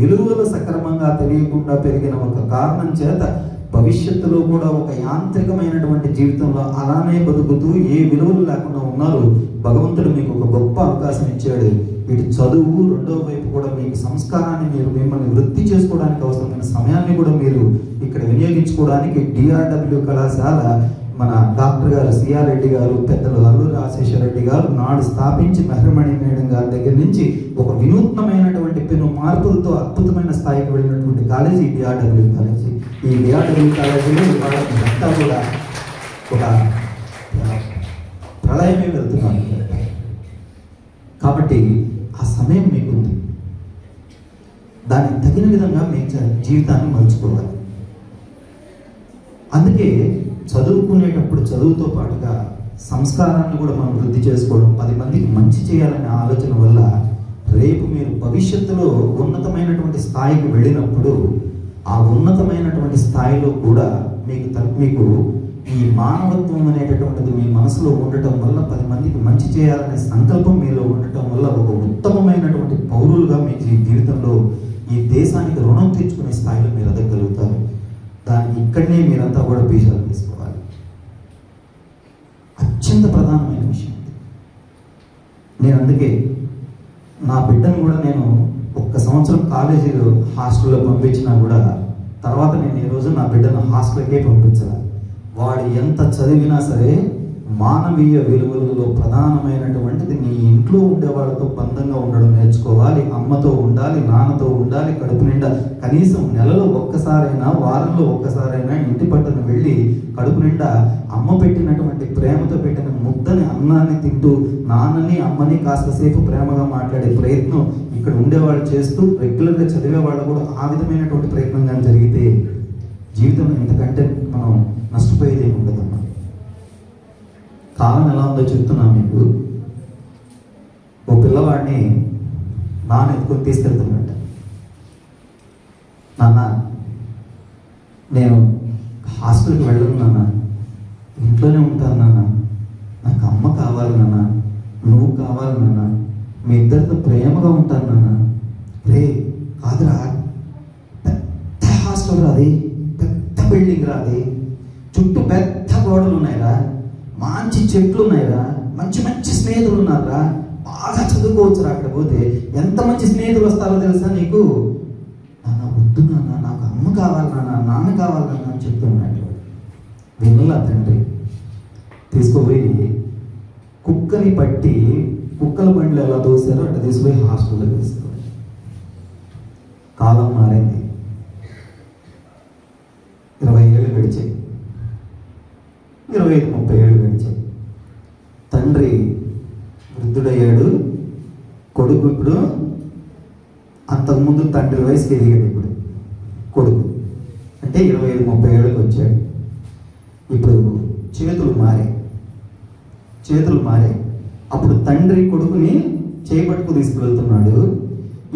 విలువలు సక్రమంగా తెలియకుండా పెరిగిన ఒక కారణం చేత భవిష్యత్తులో కూడా ఒక యాంత్రికమైనటువంటి జీవితంలో అలానే బతుకుతూ ఏ విలువలు లేకుండా ఉన్నారు. భగవంతుడు మీకు ఒక గొప్ప అవకాశం ఇచ్చాడు. ఇటు చదువు, రెండో వైపు కూడా మీకు సంస్కారాన్ని మీరు మిమ్మల్ని వృద్ధి చేసుకోవడానికి అవసరమైన సమయాన్ని కూడా మీరు ఇక్కడ వినియోగించుకోవడానికి డిఆర్డబ్ల్యూ కళాశాల మన డాక్టర్ గారు సిఆర్ రెడ్డి గారు, పెద్దలు అల్లూరి ఆశేశ్వర రెడ్డి గారు నాడు స్థాపించి మెహర్మణి మేడం గారి దగ్గర నుంచి ఒక వినూత్నమైనటువంటి పెను మార్పులతో అద్భుతమైన స్థాయికి వెళ్ళినటువంటి కాలేజీ డిఆర్డబ్ల్యూ కాలేజీ. ఈ డిఆర్డబ్ల్యూ కాలేజీలో అంతా కూడా ఒక ప్రళయమే వెళ్తున్నాను. కాబట్టి ఆ సమయం మీకుంది, దానికి తగిన విధంగా మీ జీవితాన్ని మలుచుకోవాలి. అందుకే చదువుకునేటప్పుడు చదువుతో పాటుగా సంస్కారాన్ని కూడా మనం వృద్ధి చేసుకోవడం, 10 మందికి మంచి చేయాలనే ఆలోచన వల్ల రేపు మీరు భవిష్యత్తులో ఉన్నతమైనటువంటి స్థాయికి వెళ్ళినప్పుడు ఆ ఉన్నతమైనటువంటి స్థాయిలో కూడా మీకు ఈ మానవత్వం అనేటటువంటిది మీ మనసులో ఉండటం వల్ల 10 మందికి మంచి చేయాలనే సంకల్పం మీలో ఉండటం వల్ల ఒక ఉత్తమమైనటువంటి పౌరులుగా మీ జీవితంలో ఈ దేశానికి రుణం తీర్చుకునే స్థాయిలో మీరు ఎదగలుగుతారు. దానికి ఇక్కడనే మీరంతా కూడా బీజాలు తీసుకోవాలి. అత్యంత ప్రధానమైన విషయం. నేను అందుకే నా బిడ్డను కూడా నేను 1 సంవత్సరం కాలేజీలో హాస్టల్లో పంపించినా కూడా తర్వాత నేను ఈ రోజు నా బిడ్డను హాస్టల్కే పంపించాలి. వాడు ఎంత చదివినా సరే మానవీయ విలువలలో ప్రధానమైనటువంటిది నీ ఇంట్లో ఉండేవాళ్ళతో బంధంగా ఉండడం నేర్చుకోవాలి. అమ్మతో ఉండాలి, నాన్నతో ఉండాలి, కడుపు నిండా కనీసం నెలలో ఒక్కసారైనా, వారంలో ఒక్కసారైనా ఇంటి పట్టున వెళ్ళి కడుపు నిండా అమ్మ పెట్టినటువంటి ప్రేమతో పెట్టిన ముద్దని, అన్నాన్ని తింటూ నాన్నని అమ్మని కాస్తసేపు ప్రేమగా మాట్లాడే ప్రయత్నం ఇక్కడ ఉండేవాళ్ళు చేస్తూ రెగ్యులర్గా చదివే వాళ్ళు కూడా ఆ విధమైనటువంటి ప్రయత్నం కానీ జరిగితే జీవితంలో ఇంతకంటే మనం నష్టపోయేది ఏమి ఉండదమ్మా. కాలం ఎలా ఉందో చెప్తున్నా మీకు. ఓ పిల్లవాడిని నాన్న ఎత్తుకొని తీసుకెళ్తున్నట్ట. నాన్న నేను హాస్టల్కి వెళ్ళను నాన్న, ఇంట్లోనే ఉంటాను నాన్న, నాకు అమ్మ కావాలి నాన్న, నువ్వు కావాలి నాన్న, మీ ఇద్దరితో ప్రేమగా ఉంటాను నాన్న. రే కాదురా, పెద్ద హాస్టల్ రాది, పెద్ద బిల్డింగ్ రాది, చుట్టూ పెద్ద గోడలు ఉన్నాయిరా, మంచి చెట్లు ఉన్నాయిరా, మంచి మంచి స్నేహితులు ఉన్నారా, బాగా చదువుకోవచ్చురా. అక్కడ పోతే ఎంత మంచి స్నేహితులు వస్తారో తెలుసా నీకు. నాన్న వద్దు నాన్న, నాకు అమ్మ కావాలి నాన్న, నాన్న కావాలి నాన్న అని చెప్తున్నాడు. వినలా తండ్రి. తీసుకుపోయి కుక్కని పట్టి కుక్కల బండ్లు ఎలా దోశారో అట్లా తీసుకుపోయి హాస్టల్లో వేస్తారు. కాలం మారింది. 20 ఏళ్ళు గడిచాయి, 25-30 ఏళ్ళు గడిచాయి. తండ్రి వృద్ధుడయ్యాడు, కొడుకు ఇప్పుడు అంతకుముందు తండ్రి వయసుకి ఎదిగాడు. ఇప్పుడు కొడుకు అంటే 25-30 ఏళ్ళకి వచ్చాడు. ఇప్పుడు చేతులు మారాయి. అప్పుడు తండ్రి కొడుకుని చేపట్టుకు తీసుకువెళ్తున్నాడు.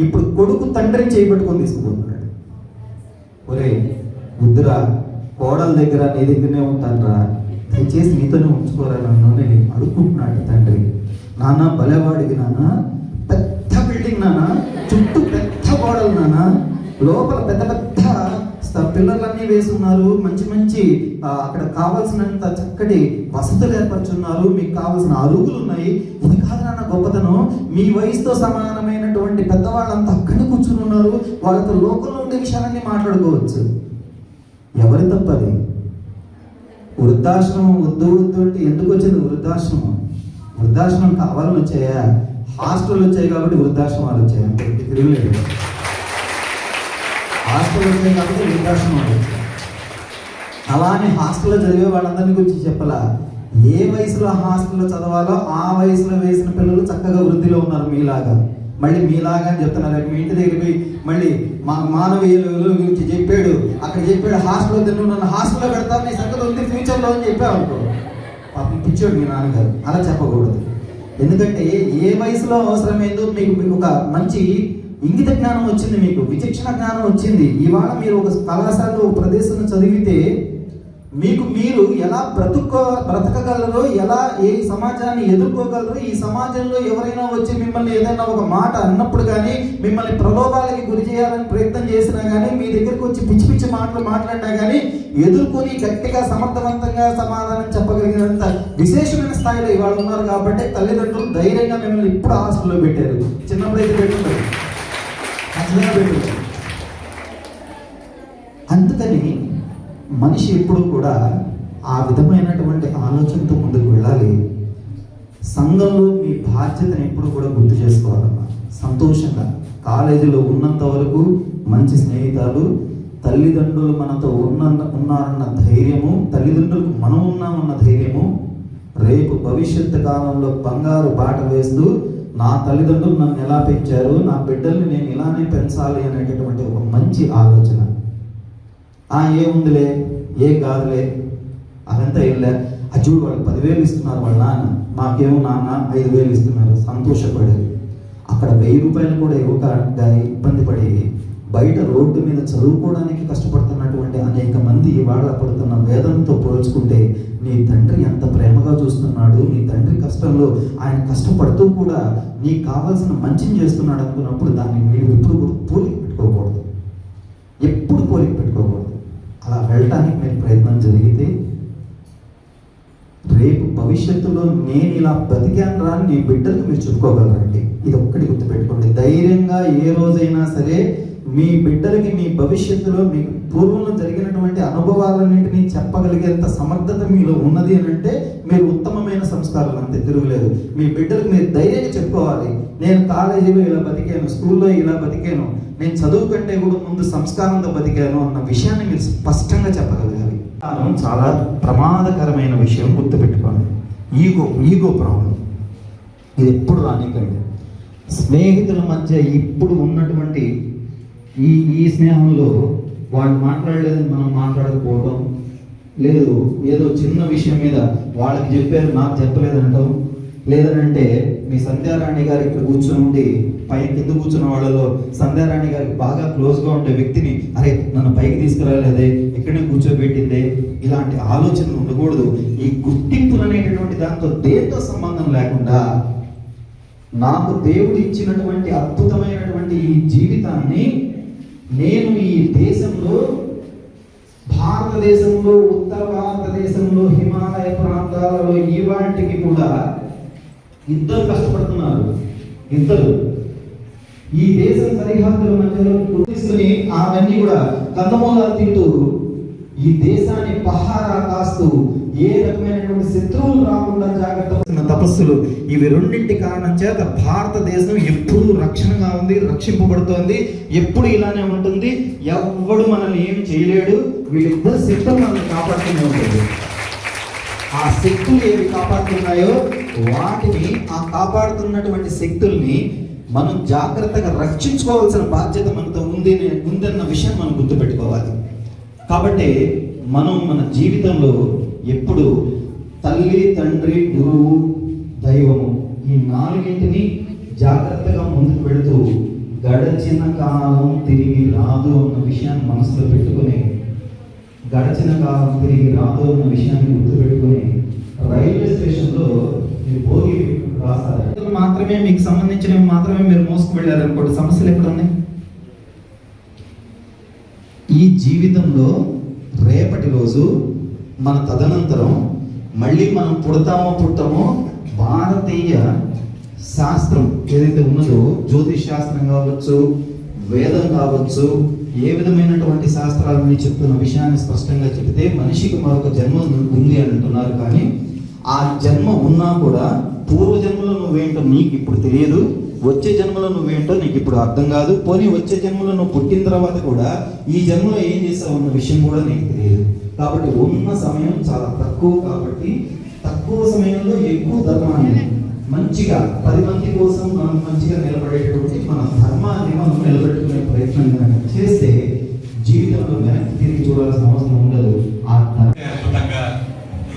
ఇప్పుడు కొడుకు తండ్రిని చేపట్టుకొని తీసుకుపోతున్నాడు. ఒరే బుద్ధురా, కోడల దగ్గర నీ దగ్గరనే ఉంటానరా, దయచేసి నీతోనే ఉంచుకోరా నన్ను నేను అడుక్కుంటున్నాడు తండ్రి. నాన్న భలేవాడికి నాన్న, పెద్ద బిల్డింగ్ నాన్న, చుట్టూ పెద్ద గోడలు నాన్న, లోపల పెద్ద పెద్ద పిల్లర్లన్నీ వేసున్నారు, మంచి మంచి అక్కడ కావాల్సినంత చక్కటి వసతులు ఏర్పరచున్నారు, మీకు కావాల్సిన అరుగులు ఉన్నాయి. ఇది కాదు నాన్న గొప్పతనం, మీ వయసుతో సమానమైనటువంటి పెద్దవాళ్ళంతా అక్కడే కూర్చుని ఉన్నారు, వాళ్ళతో లోకంలో ఉండే విషయాలన్నీ మాట్లాడుకోవచ్చు. ఎవరి తప్పది? వృద్ధాశ్రమం వద్దు అంటే ఎందుకు వచ్చింది వృద్ధాశ్రమం కావాలని వచ్చాయా? హాస్టల్ వచ్చాయి కాబట్టి వృద్ధాశ్రమాలు వచ్చాయి. అంటే తిరుగులేదు. హాస్టల్ వచ్చాయి కాబట్టి వృద్ధాశ్రమాలు వచ్చాయి. అలానే హాస్టల్లో చదివే వాళ్ళందరినీ గురించి చెప్పాలా? ఏ వయసులో హాస్టల్లో చదవాలో ఆ వయసులో వేసిన పిల్లలు చక్కగా వృద్ధిలో ఉన్నారు మీలాగా. మళ్ళీ మీలాగా అని చెప్తున్నారు. మీ ఇంటి దగ్గర పోయి మళ్ళీ మా మానవీయ విలువల గురించి చెప్పాడు, అక్కడ చెప్పాడు హాస్టల్లో తిన్ను, నన్ను హాస్టల్లో పెడతాను, నీ సంగతి ఉంది ఫ్యూచర్లో అని చెప్పావు అనుకో, పాపం పిచ్చాడు మీ నాన్నగారు. అలా చెప్పకూడదు. ఎందుకంటే ఏ వయసులో అవసరమైందో మీకు ఒక మంచి ఇంగిత జ్ఞానం వచ్చింది, మీకు విచక్షణ జ్ఞానం వచ్చింది. ఇవాళ మీరు ఒక కళాశాలలో ఒక ప్రదేశంలో చదివితే మీరు ఎలా బ్రతకగలరో, ఎలా ఏ సమాజాన్ని ఎదుర్కోగలరో, ఈ సమాజంలో ఎవరైనా వచ్చి మిమ్మల్ని ఏదైనా ఒక మాట అన్నప్పుడు కానీ, మిమ్మల్ని ప్రలోభాలకి గురి చేయాలని ప్రయత్నం చేసినా కానీ, మీ దగ్గరికి వచ్చి పిచ్చి పిచ్చి మాటలు మాట్లాడినా కానీ ఎదుర్కొని గట్టిగా సమర్థవంతంగా సమాధానం చెప్పగలిగినంత విశేషమైన స్థాయిలో ఇవాళ ఉన్నారు. కాబట్టి తల్లిదండ్రులు ధైర్యంగా మిమ్మల్ని ఇప్పుడు హాస్టల్లో పెట్టారు. చిన్నప్పుడైతే పెట్టుకుంటారు. అందుకని మనిషి ఎప్పుడు కూడా ఆ విధమైనటువంటి ఆలోచనతో ముందుకు వెళ్ళాలి. సంఘంలో మీ బాధ్యతను ఎప్పుడు కూడా గుర్తు చేసుకోవాలమ్మా. సంతోషంగా కాలేజీలో ఉన్నంత వరకు మంచి స్నేహితాలు, తల్లిదండ్రులు మనతో ఉన్నారన్న ధైర్యము, తల్లిదండ్రులకు మనం ఉన్నామన్న ధైర్యము, రేపు భవిష్యత్తు కాలంలో బంగారు బాట వేస్తూ నా తల్లిదండ్రులు నన్ను ఎలా పెంచారు, నా బిడ్డల్ని నేను ఇలానే పెంచాలి అనేటటువంటి ఒక మంచి ఆలోచన. ఏముందిలే, ఏ కాదులే, అదంతా వెళ్ళా, చూడు వాళ్ళకి 10,000 ఇస్తున్నారు వాళ్ళ నాన్న, మాకేమో నాన్న 5,000 ఇస్తున్నారు సంతోషపడేది. అక్కడ 1,000 రూపాయలు కూడా ఇవ్వక ఇబ్బంది పడి బయట రోడ్డు మీద చదువుకోవడానికి కష్టపడుతున్నటువంటి అనేక మంది ఇవాళ పడుతున్న వేదనతో పోల్చుకుంటే నీ తండ్రి ఎంత ప్రేమగా చూస్తున్నాడు, నీ తండ్రి కష్టంలో ఆయన కష్టపడుతూ కూడా నీకు కావాల్సిన మంచిని చేస్తున్నాడు అనుకున్నప్పుడు దాన్ని మీరు ఎప్పుడు కూడా పోలిక పెట్టుకోకూడదు, ఎప్పుడు పోలిక పెట్టుకోకూడదు. అలా వెళ్ళటానికి మీరు ప్రయత్నం జరిగితే రేపు భవిష్యత్తులో నేను ఇలా బతికాను రా నీ బిడ్డలకు మీరు చెప్పుకోగలరండి. ఇది ఒక్కటి గుర్తుపెట్టుకోండి. ధైర్యంగా ఏ రోజైనా సరే మీ బిడ్డలకి మీ భవిష్యత్తులో మీకు పూర్వంలో జరిగినటువంటి అనుభవాలన్నింటినీ చెప్పగలిగేంత సమర్థత మీలో ఉన్నది అని అంటే మీరు ఉత్తమమైన సంస్కారాలు అంతే, తిరుగులేదు. మీ బిడ్డలకు మీరు ధైర్యంగా చెప్పుకోవాలి, నేను కాలేజీలో ఇలా బతికాను, స్కూల్లో ఇలా బతికాను, నేను చదువు కంటే కూడా ముందు సంస్కారంతో బతికాను అన్న విషయాన్ని మీరు స్పష్టంగా చెప్పగలగాలి. చాలా ప్రమాదకరమైన విషయం గుర్తుపెట్టుకోండి. ఈగో ప్రాబ్లం ఇది ఎప్పుడు రానికండి. స్నేహితుల మధ్య ఇప్పుడు ఉన్నటువంటి ఈ స్నేహంలో వాళ్ళు మాట్లాడలేదని మనం మాట్లాడకపోవడం, లేదు ఏదో చిన్న విషయం మీద వాళ్ళకి చెప్పారు నాకు చెప్పలేదంటాం, లేదనంటే మీ సంధ్యారాణి గారు ఇక్కడ కూర్చొని ఉండి కింద కూర్చున్న వాళ్ళలో సంధ్యారాణి గారికి బాగా క్లోజ్గా ఉండే వ్యక్తిని అరే నన్ను పైకి తీసుకురాలేదే, ఇక్కడే కూర్చోబెట్టిందే, ఇలాంటి ఆలోచనలు ఉండకూడదు. ఈ గుర్తింపులు అనేటటువంటి దాంతో దేంతో సంబంధం లేకుండా నాకు దేవుడు ఇచ్చినటువంటి అద్భుతమైనటువంటి ఈ జీవితాన్ని నేను ఈ దేశంలో, భారతదేశంలో, ఉత్తర భారతదేశంలో, హిమాలయ ప్రాంతాలలో ఇవాటికి కూడా ఇద్దరు కష్టపడుతున్నారు. ఇద్దరు ఈ దేశం సరిహద్దుల మధ్యలో గుర్తిస్తుని అవన్నీ కూడా కందమూలాలు తింటూ ఈ దేశాన్ని పహారా కాస్తూ ఏ రకమైనటువంటి శత్రువులు రాకుండా జాగ్రత్త తపస్సులు, ఇవి రెండింటి కారణం చేత భారతదేశం ఎప్పుడు రక్షణగా ఉంది, రక్షింపబడుతోంది, ఎప్పుడు ఇలానే ఉంటుంది. ఎవ్వడు మనల్ని ఏం చేయలేడు. వీళ్ళిద్దరు శక్తులు మనల్ని కాపాడుతూనే ఉంటుంది. ఆ శక్తులు ఏవి కాపాడుతున్నాయో వాటిని, ఆ కాపాడుతున్నటువంటి శక్తుల్ని మనం జాగ్రత్తగా రక్షించుకోవాల్సిన బాధ్యత మనతో ఉందన్న విషయం మనం గుర్తుపెట్టుకోవాలి. కాబట్టి మనం మన జీవితంలో ఎప్పుడు తల్లి, తండ్రి, గురువు, దైవము ఈ నాలుగింటిని జాగ్రత్తగా ముందుకు పెడుతూ గడచిన కాలం తిరిగి రాదు అన్న విషయాన్ని మనసులో పెట్టుకుని, గడచిన కాలం తిరిగి రాదు అన్న విషయాన్ని గుర్తుపెట్టుకుని రైల్వే స్టేషన్లో మీరు భోగి రాస్తారు మాత్రమే మీకు సంబంధించినవి మాత్రమే మీరు మోసుకు వెళ్ళారనుకోండి, సమస్యలు ఎక్కడ ఉన్నాయి? ఈ జీవితంలో రేపటి రోజు మన తదనంతరం మళ్ళీ మనం పుట్టమో భారతీయ శాస్త్రం ఏదైతే ఉన్నదో, జ్యోతిష్ శాస్త్రం కావచ్చు, వేదం కావచ్చు, ఏ విధమైనటువంటి శాస్త్రాలని చెప్తున్న విషయాన్ని స్పష్టంగా చెబితే మనిషికి మరొక జన్మ ఉంది అని అంటున్నారు. కానీ ఆ జన్మ ఉన్నా కూడా పూర్వజన్మలో నువ్వేంటో నీకు ఇప్పుడు తెలియదు, వచ్చే జన్మలో నువ్వేంటో నీకు ఇప్పుడు అర్థం కాదు. పోనీ వచ్చే జన్మలో నువ్వు పుట్టిన తర్వాత కూడా ఈ జన్మలో ఏం చేసావు అన్న విషయం కూడా నీకు తెలియదు. కాబట్టి ఉన్న సమయం చాలా తక్కువ. కాబట్టి తక్కువ సమయంలో ఎక్కువ ధర్మాన్ని మంచిగా 10 మంది కోసం మనం మంచిగా నిలబడేటువంటి మన ధర్మాన్ని మనం నిలబెట్టుకునే ప్రయత్నం కనుక చేస్తే జీవితంలో వెనక్కి తిరిగి చూడాల్సిన అవసరం ఉండదు. అద్భుతంగా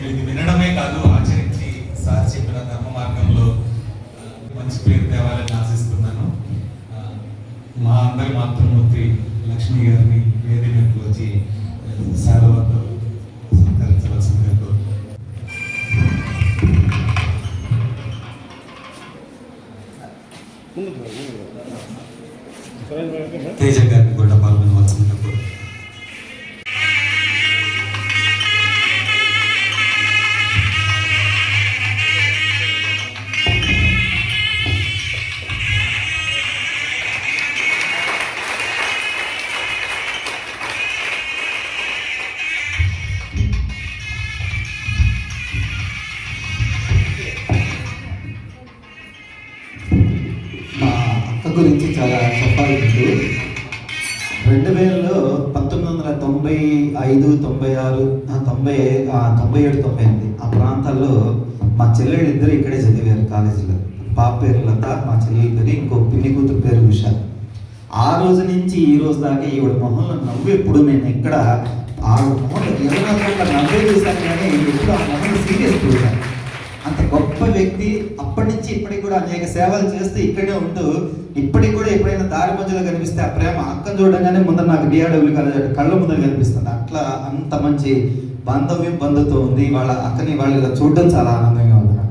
ఇది వినడమే కాదు, ఆచరించి సార్ చెప్పిన ధర్మ మార్గంలో మంచి పేరు తేవాలని ఆశిస్తున్నాను. మా అందరి మాతృమూర్తి లక్ష్మి గారిని వేదికకు వచ్చి సేవలతో సత్కరించవలసిందిగా కోరుతున్నాను. తేజ గారిని కూడా పాల్గొనవలసిందిగా కోరుతున్నాను. గురించి చాలా చెప్పాలి. 2000లో 1995, 96, 97, 98 ఆ ప్రాంతాల్లో మా చెల్లెళ్ళు ఇద్దరు ఇక్కడే చదివారు కాలేజీలో. పాప పేరు లత, మా చెల్లెలి పేరు, ఇంకో పిన్ని కూతురు పేరు ఉషా. ఆ రోజు నుంచి ఈ రోజు దాకా ఈవిడ మొహంలో నవ్వు ఎప్పుడు నేను ఎక్కడ ఆ మొహంలో ఎవరైనా నవ్వే చూశాను కానీ ఎప్పుడు ఆ మొహంలో సీరియస్ చూశాను. అంత గొప్ప వ్యక్తి. అప్పటి నుంచి ఇప్పటికి కూడా అనేక సేవలు చేస్తూ ఇక్కడే ఉంటూ ఇప్పటికి కూడా ఎప్పుడైనా దారి మధ్యలో కనిపిస్తే ఆ ప్రేమ అక్కను చూడగానే ముందర నాకు డిఆర్డబ్ల్యూ కాలేజ్ కళ్ళ ముందర కనిపిస్తుంది. అట్లా అంత మంచి బంధుత్వం ఉంది. వాళ్ళ అక్కని వాళ్ళు చూడడం చాలా ఆనందంగా ఉంది నాకు.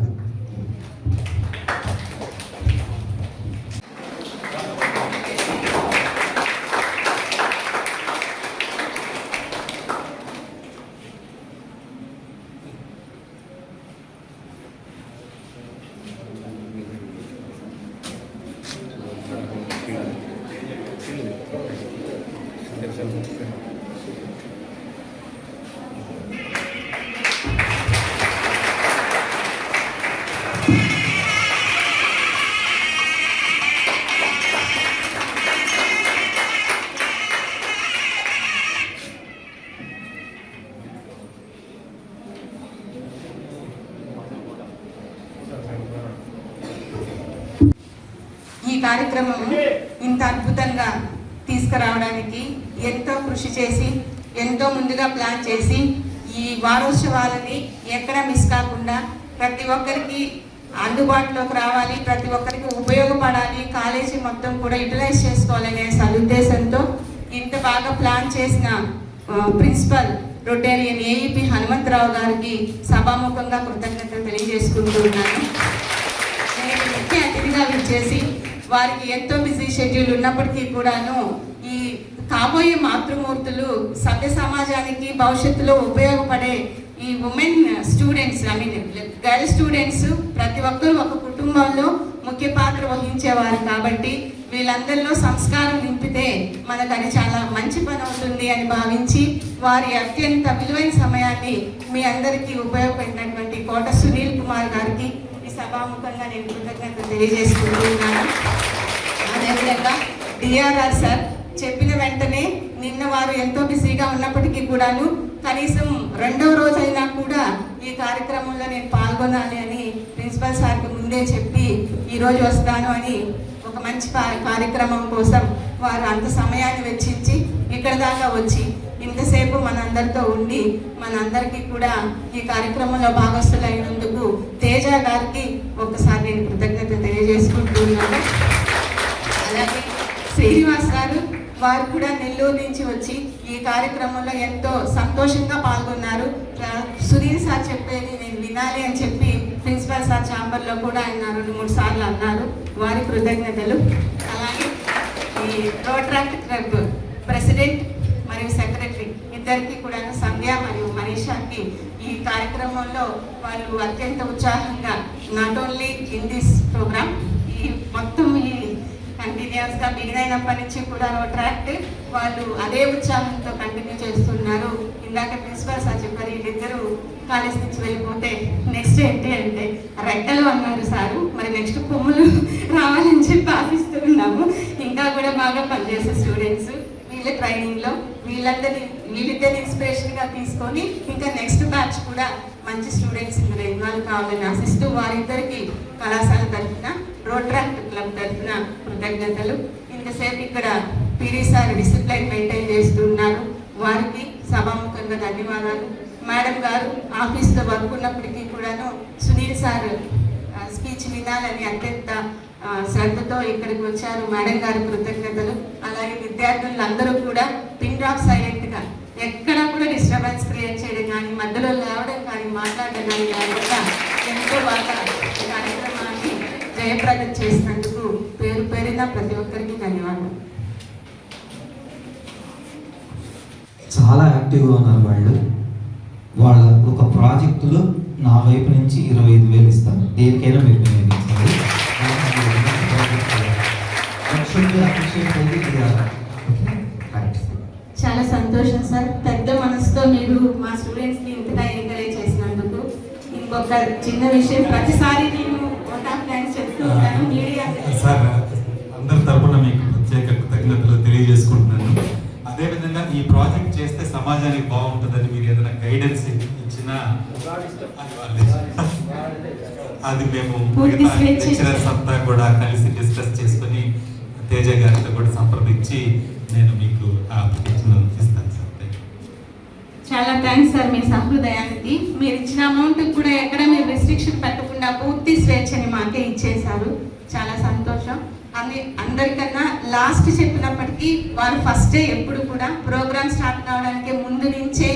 ఈ కార్యక్రమం ఇంత అద్భుతంగా తీసుకురావడానికి ఎంతో కృషి చేసి ఎంతో ముందుగా ప్లాన్ చేసి ఈ వారోత్సవాలని ఎక్కడ మిస్ కాకుండా ప్రతి ఒక్కరికి అందుబాటులోకి రావాలి, ప్రతి ఒక్కరికి ఉపయోగపడాలి, కాలేజీ మొత్తం కూడా యూటిలైజ్ చేసుకోవాలనే సదుద్దేశంతో ఇంత బాగా ప్లాన్ చేసిన ప్రిన్సిపల్ రొటేరియన్ ఏఈపీ హనుమంతరావు గారికి సభాముఖంగా కృతజ్ఞతలు తెలియజేసుకుంటూ ఉన్నాను. నేను ముఖ్య అతిథిగా విచ్చేసి వారికి ఎంతో బిజీ షెడ్యూల్ ఉన్నప్పటికీ కూడాను ఈ కాబోయే మాతృమూర్తులు సభ్య సమాజానికి భవిష్యత్తులో ఉపయోగపడే ఈ ఉమెన్ స్టూడెంట్స్ గర్ల్ స్టూడెంట్స్ ప్రతి ఒక్కరూ ఒక కుటుంబంలో ముఖ్య పాత్ర వహించేవారు కాబట్టి వీళ్ళందరిలో సంస్కారం నింపితే మనకు అది చాలా మంచి పని అవుతుంది అని భావించి వారి అత్యంత విలువైన సమయాన్ని మీ అందరికీ ఉపయోగపడినటువంటి కోట సునీల్ కుమార్ గారికి ఈ సభాముఖంగా నేను కృతజ్ఞతలు తెలియజేసుకుంటున్నాను. అదేవిధంగా డిఆర్ఆర్ సార్ చెప్పిన వెంటనే నిన్న వారు ఎంతో బిజీగా ఉన్నప్పటికీ కూడాను కనీసం రెండవ రోజైనా కూడా ఈ కార్యక్రమంలో నేను పాల్గొనాలి అని ప్రిన్సిపల్ సార్కి ముందే చెప్పి ఈరోజు వస్తాను అని ఒక మంచి కార్యక్రమం కోసం వారు అంత సమయాన్ని వెచ్చించి ఇక్కడ దాకా వచ్చి ఇంతసేపు మనందరితో ఉండి మనందరికీ కూడా ఈ కార్యక్రమంలో భాగస్థులైనందుకు తేజ గారికి ఒకసారి నేను కృతజ్ఞత తెలియజేసుకుంటున్నాను. అలాగే శ్రీనివాస్ గారు వారు కూడా నెల్లూరు నుంచి వచ్చి ఈ కార్యక్రమంలో ఎంతో సంతోషంగా పాల్గొన్నారు. సునీల్ సార్ చెప్పేది నేను వినాలి అని చెప్పి ప్రిన్సిపల్ సార్ ఛాంబర్లో కూడా ఆయన 2-3 సార్లు అన్నారు. వారి కృతజ్ఞతలు. అలాగే ఈ రోటరాక్ట్ క్లబ్ ప్రెసిడెంట్ మరియు సెక్రటరీ ఇద్దరికి కూడా సంధ్య మరియు మనీషాకి ఈ కార్యక్రమంలో వాళ్ళు అత్యంత ఉత్సాహంగా not only in this program ఈ మొత్తం ఈ కంటిన్యూస్గా బిగిన్ అయినప్పటి నుంచి కూడా రోటరాక్ట్ వాళ్ళు అదే ఉత్సాహంతో కంటిన్యూ చేస్తున్నారు. ఇందాక ప్రిన్సిపల్ సార్ చెప్పారు వీళ్ళిద్దరూ కాలేజ్ నుంచి వెళ్ళిపోతే నెక్స్ట్ ఏంటి అంటే రెక్కలు అన్నారు సారు. మరి నెక్స్ట్ కొమ్ములు రావాలని చెప్పి ఆశిస్తున్నాము. ఇంకా కూడా బాగా పనిచేసే స్టూడెంట్స్ వీళ్ళ ట్రైనింగ్లో వీళ్ళిద్దరిని ఇన్స్పిరేషన్గా తీసుకొని ఇంకా నెక్స్ట్ బ్యాచ్ కూడా మంచి స్టూడెంట్స్ ఇందులో ఇన్వాల్వ్ కావాలని ఆశిస్తూ వారిద్దరికి కళాశాల తరఫున రోటరాక్ట్ క్లబ్ తరఫున కృతజ్ఞతలు. ఇంతసేపు ఇక్కడ పీడీ సార్ డిసిప్లైన్ మెయింటైన్ చేస్తున్నారు, వారికి సభాముఖంగా ధన్యవాదాలు. మేడం గారు ఆఫీస్లో వర్క్ ఉన్నప్పటికీ కూడాను సునీల్ సార్ స్పీచ్ వినాలని అత్యంత శ్రద్ధతో ఇక్కడికి వచ్చారు. మేడం గారి కృతజ్ఞతలు. అలాగే విద్యార్థులందరూ కూడా పిన్ డ్రాప్ సైలెంట్గా ఎక్కడా కూడా డిస్టర్బెన్స్ క్రియేట్ చేయడం కానీ మధ్యలో లేవడం కానీ మాట్లాడడం కానీ లేకుండా ఎంతో బాగా కార్యక్రమాన్ని జయప్రదం చేసినందుకు పేరు పేరున ప్రతి ఒక్కరికి ధన్యవాదాలు. చాలా యాక్టివ్గా ఉన్నారు వాళ్ళ ఒక ప్రాజెక్టులో నా వైపు నుంచి 25,000 ఇస్తాను. దేనికైనా మీరు వినియోగించాలి. చాలా సంతోషం సార్. పెద్ద మనసుతో మీరు మా స్టూడెంట్స్ని ఇంతగా ఎంకరేజ్ చేసినందుకు. ఇంకొక చిన్న విషయం, ప్రతిసారి నేను చెప్తూ ఉంటాను మీడియా సార్ అందరి తరపున మీకు ప్రత్యేక కృతజ్ఞతలు తెలియజేసుకుంటున్నాను. అదేవిధంగా ఈ ప్రాజెక్ట్ చేస్తే సమాజానికి బాగుంటుందని మీరు ఏదైనా గైడెన్స్ ఇచ్చినా అది మేము లెక్చరర్స్ అంతా కూడా కలిసి డిస్కస్ చేసుకుని తేజ గారితో కూడా సంప్రదించి నేను మీకు ఆ అప్లికేషన్ ఇస్తాను సార్. చాలా థ్యాంక్స్ సార్ మీ సహృదయానికి. మీరు ఇచ్చిన అమౌంట్ కూడా ఎక్కడ మీరు రెస్ట్రిక్షన్ పెట్టకుండా పూర్తి స్వేచ్ఛని మాకే ఇచ్చేశారు. చాలా సంతోషం. అందరికన్నా లాస్ట్ చెప్పినప్పటికీ వారు ఫస్టే ఎప్పుడు కూడా ప్రోగ్రామ్ స్టార్ట్ కావడానికి ముందు నుంచే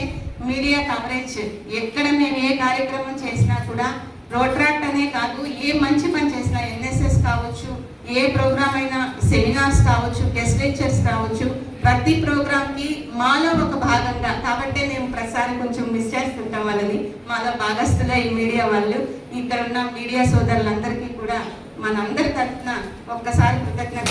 మీడియా కవరేజ్ ఎక్కడ మేము ఏ కార్యక్రమం చేసినా కూడా రోట్రాక్ట్ అనే కాదు, ఏ మంచి పని చేసినా ఎన్ఎస్ఎస్ కావచ్చు, ఏ ప్రోగ్రామ్ అయినా సెమినార్స్ కావచ్చు, గెస్ట్ లెక్చర్స్ కావచ్చు, ప్రతి ప్రోగ్రామ్కి మాలో ఒక భాగంగా కాబట్టి మేము ప్రసారం కొంచెం మిస్ చేస్తుంటాం వాళ్ళని. మాలో భాగస్తుగా ఈ మీడియా వాళ్ళు, ఇక్కడ ఉన్న మీడియా సోదరులందరికీ కూడా మనందరి తరఫున ఒక్కసారి కృతజ్ఞత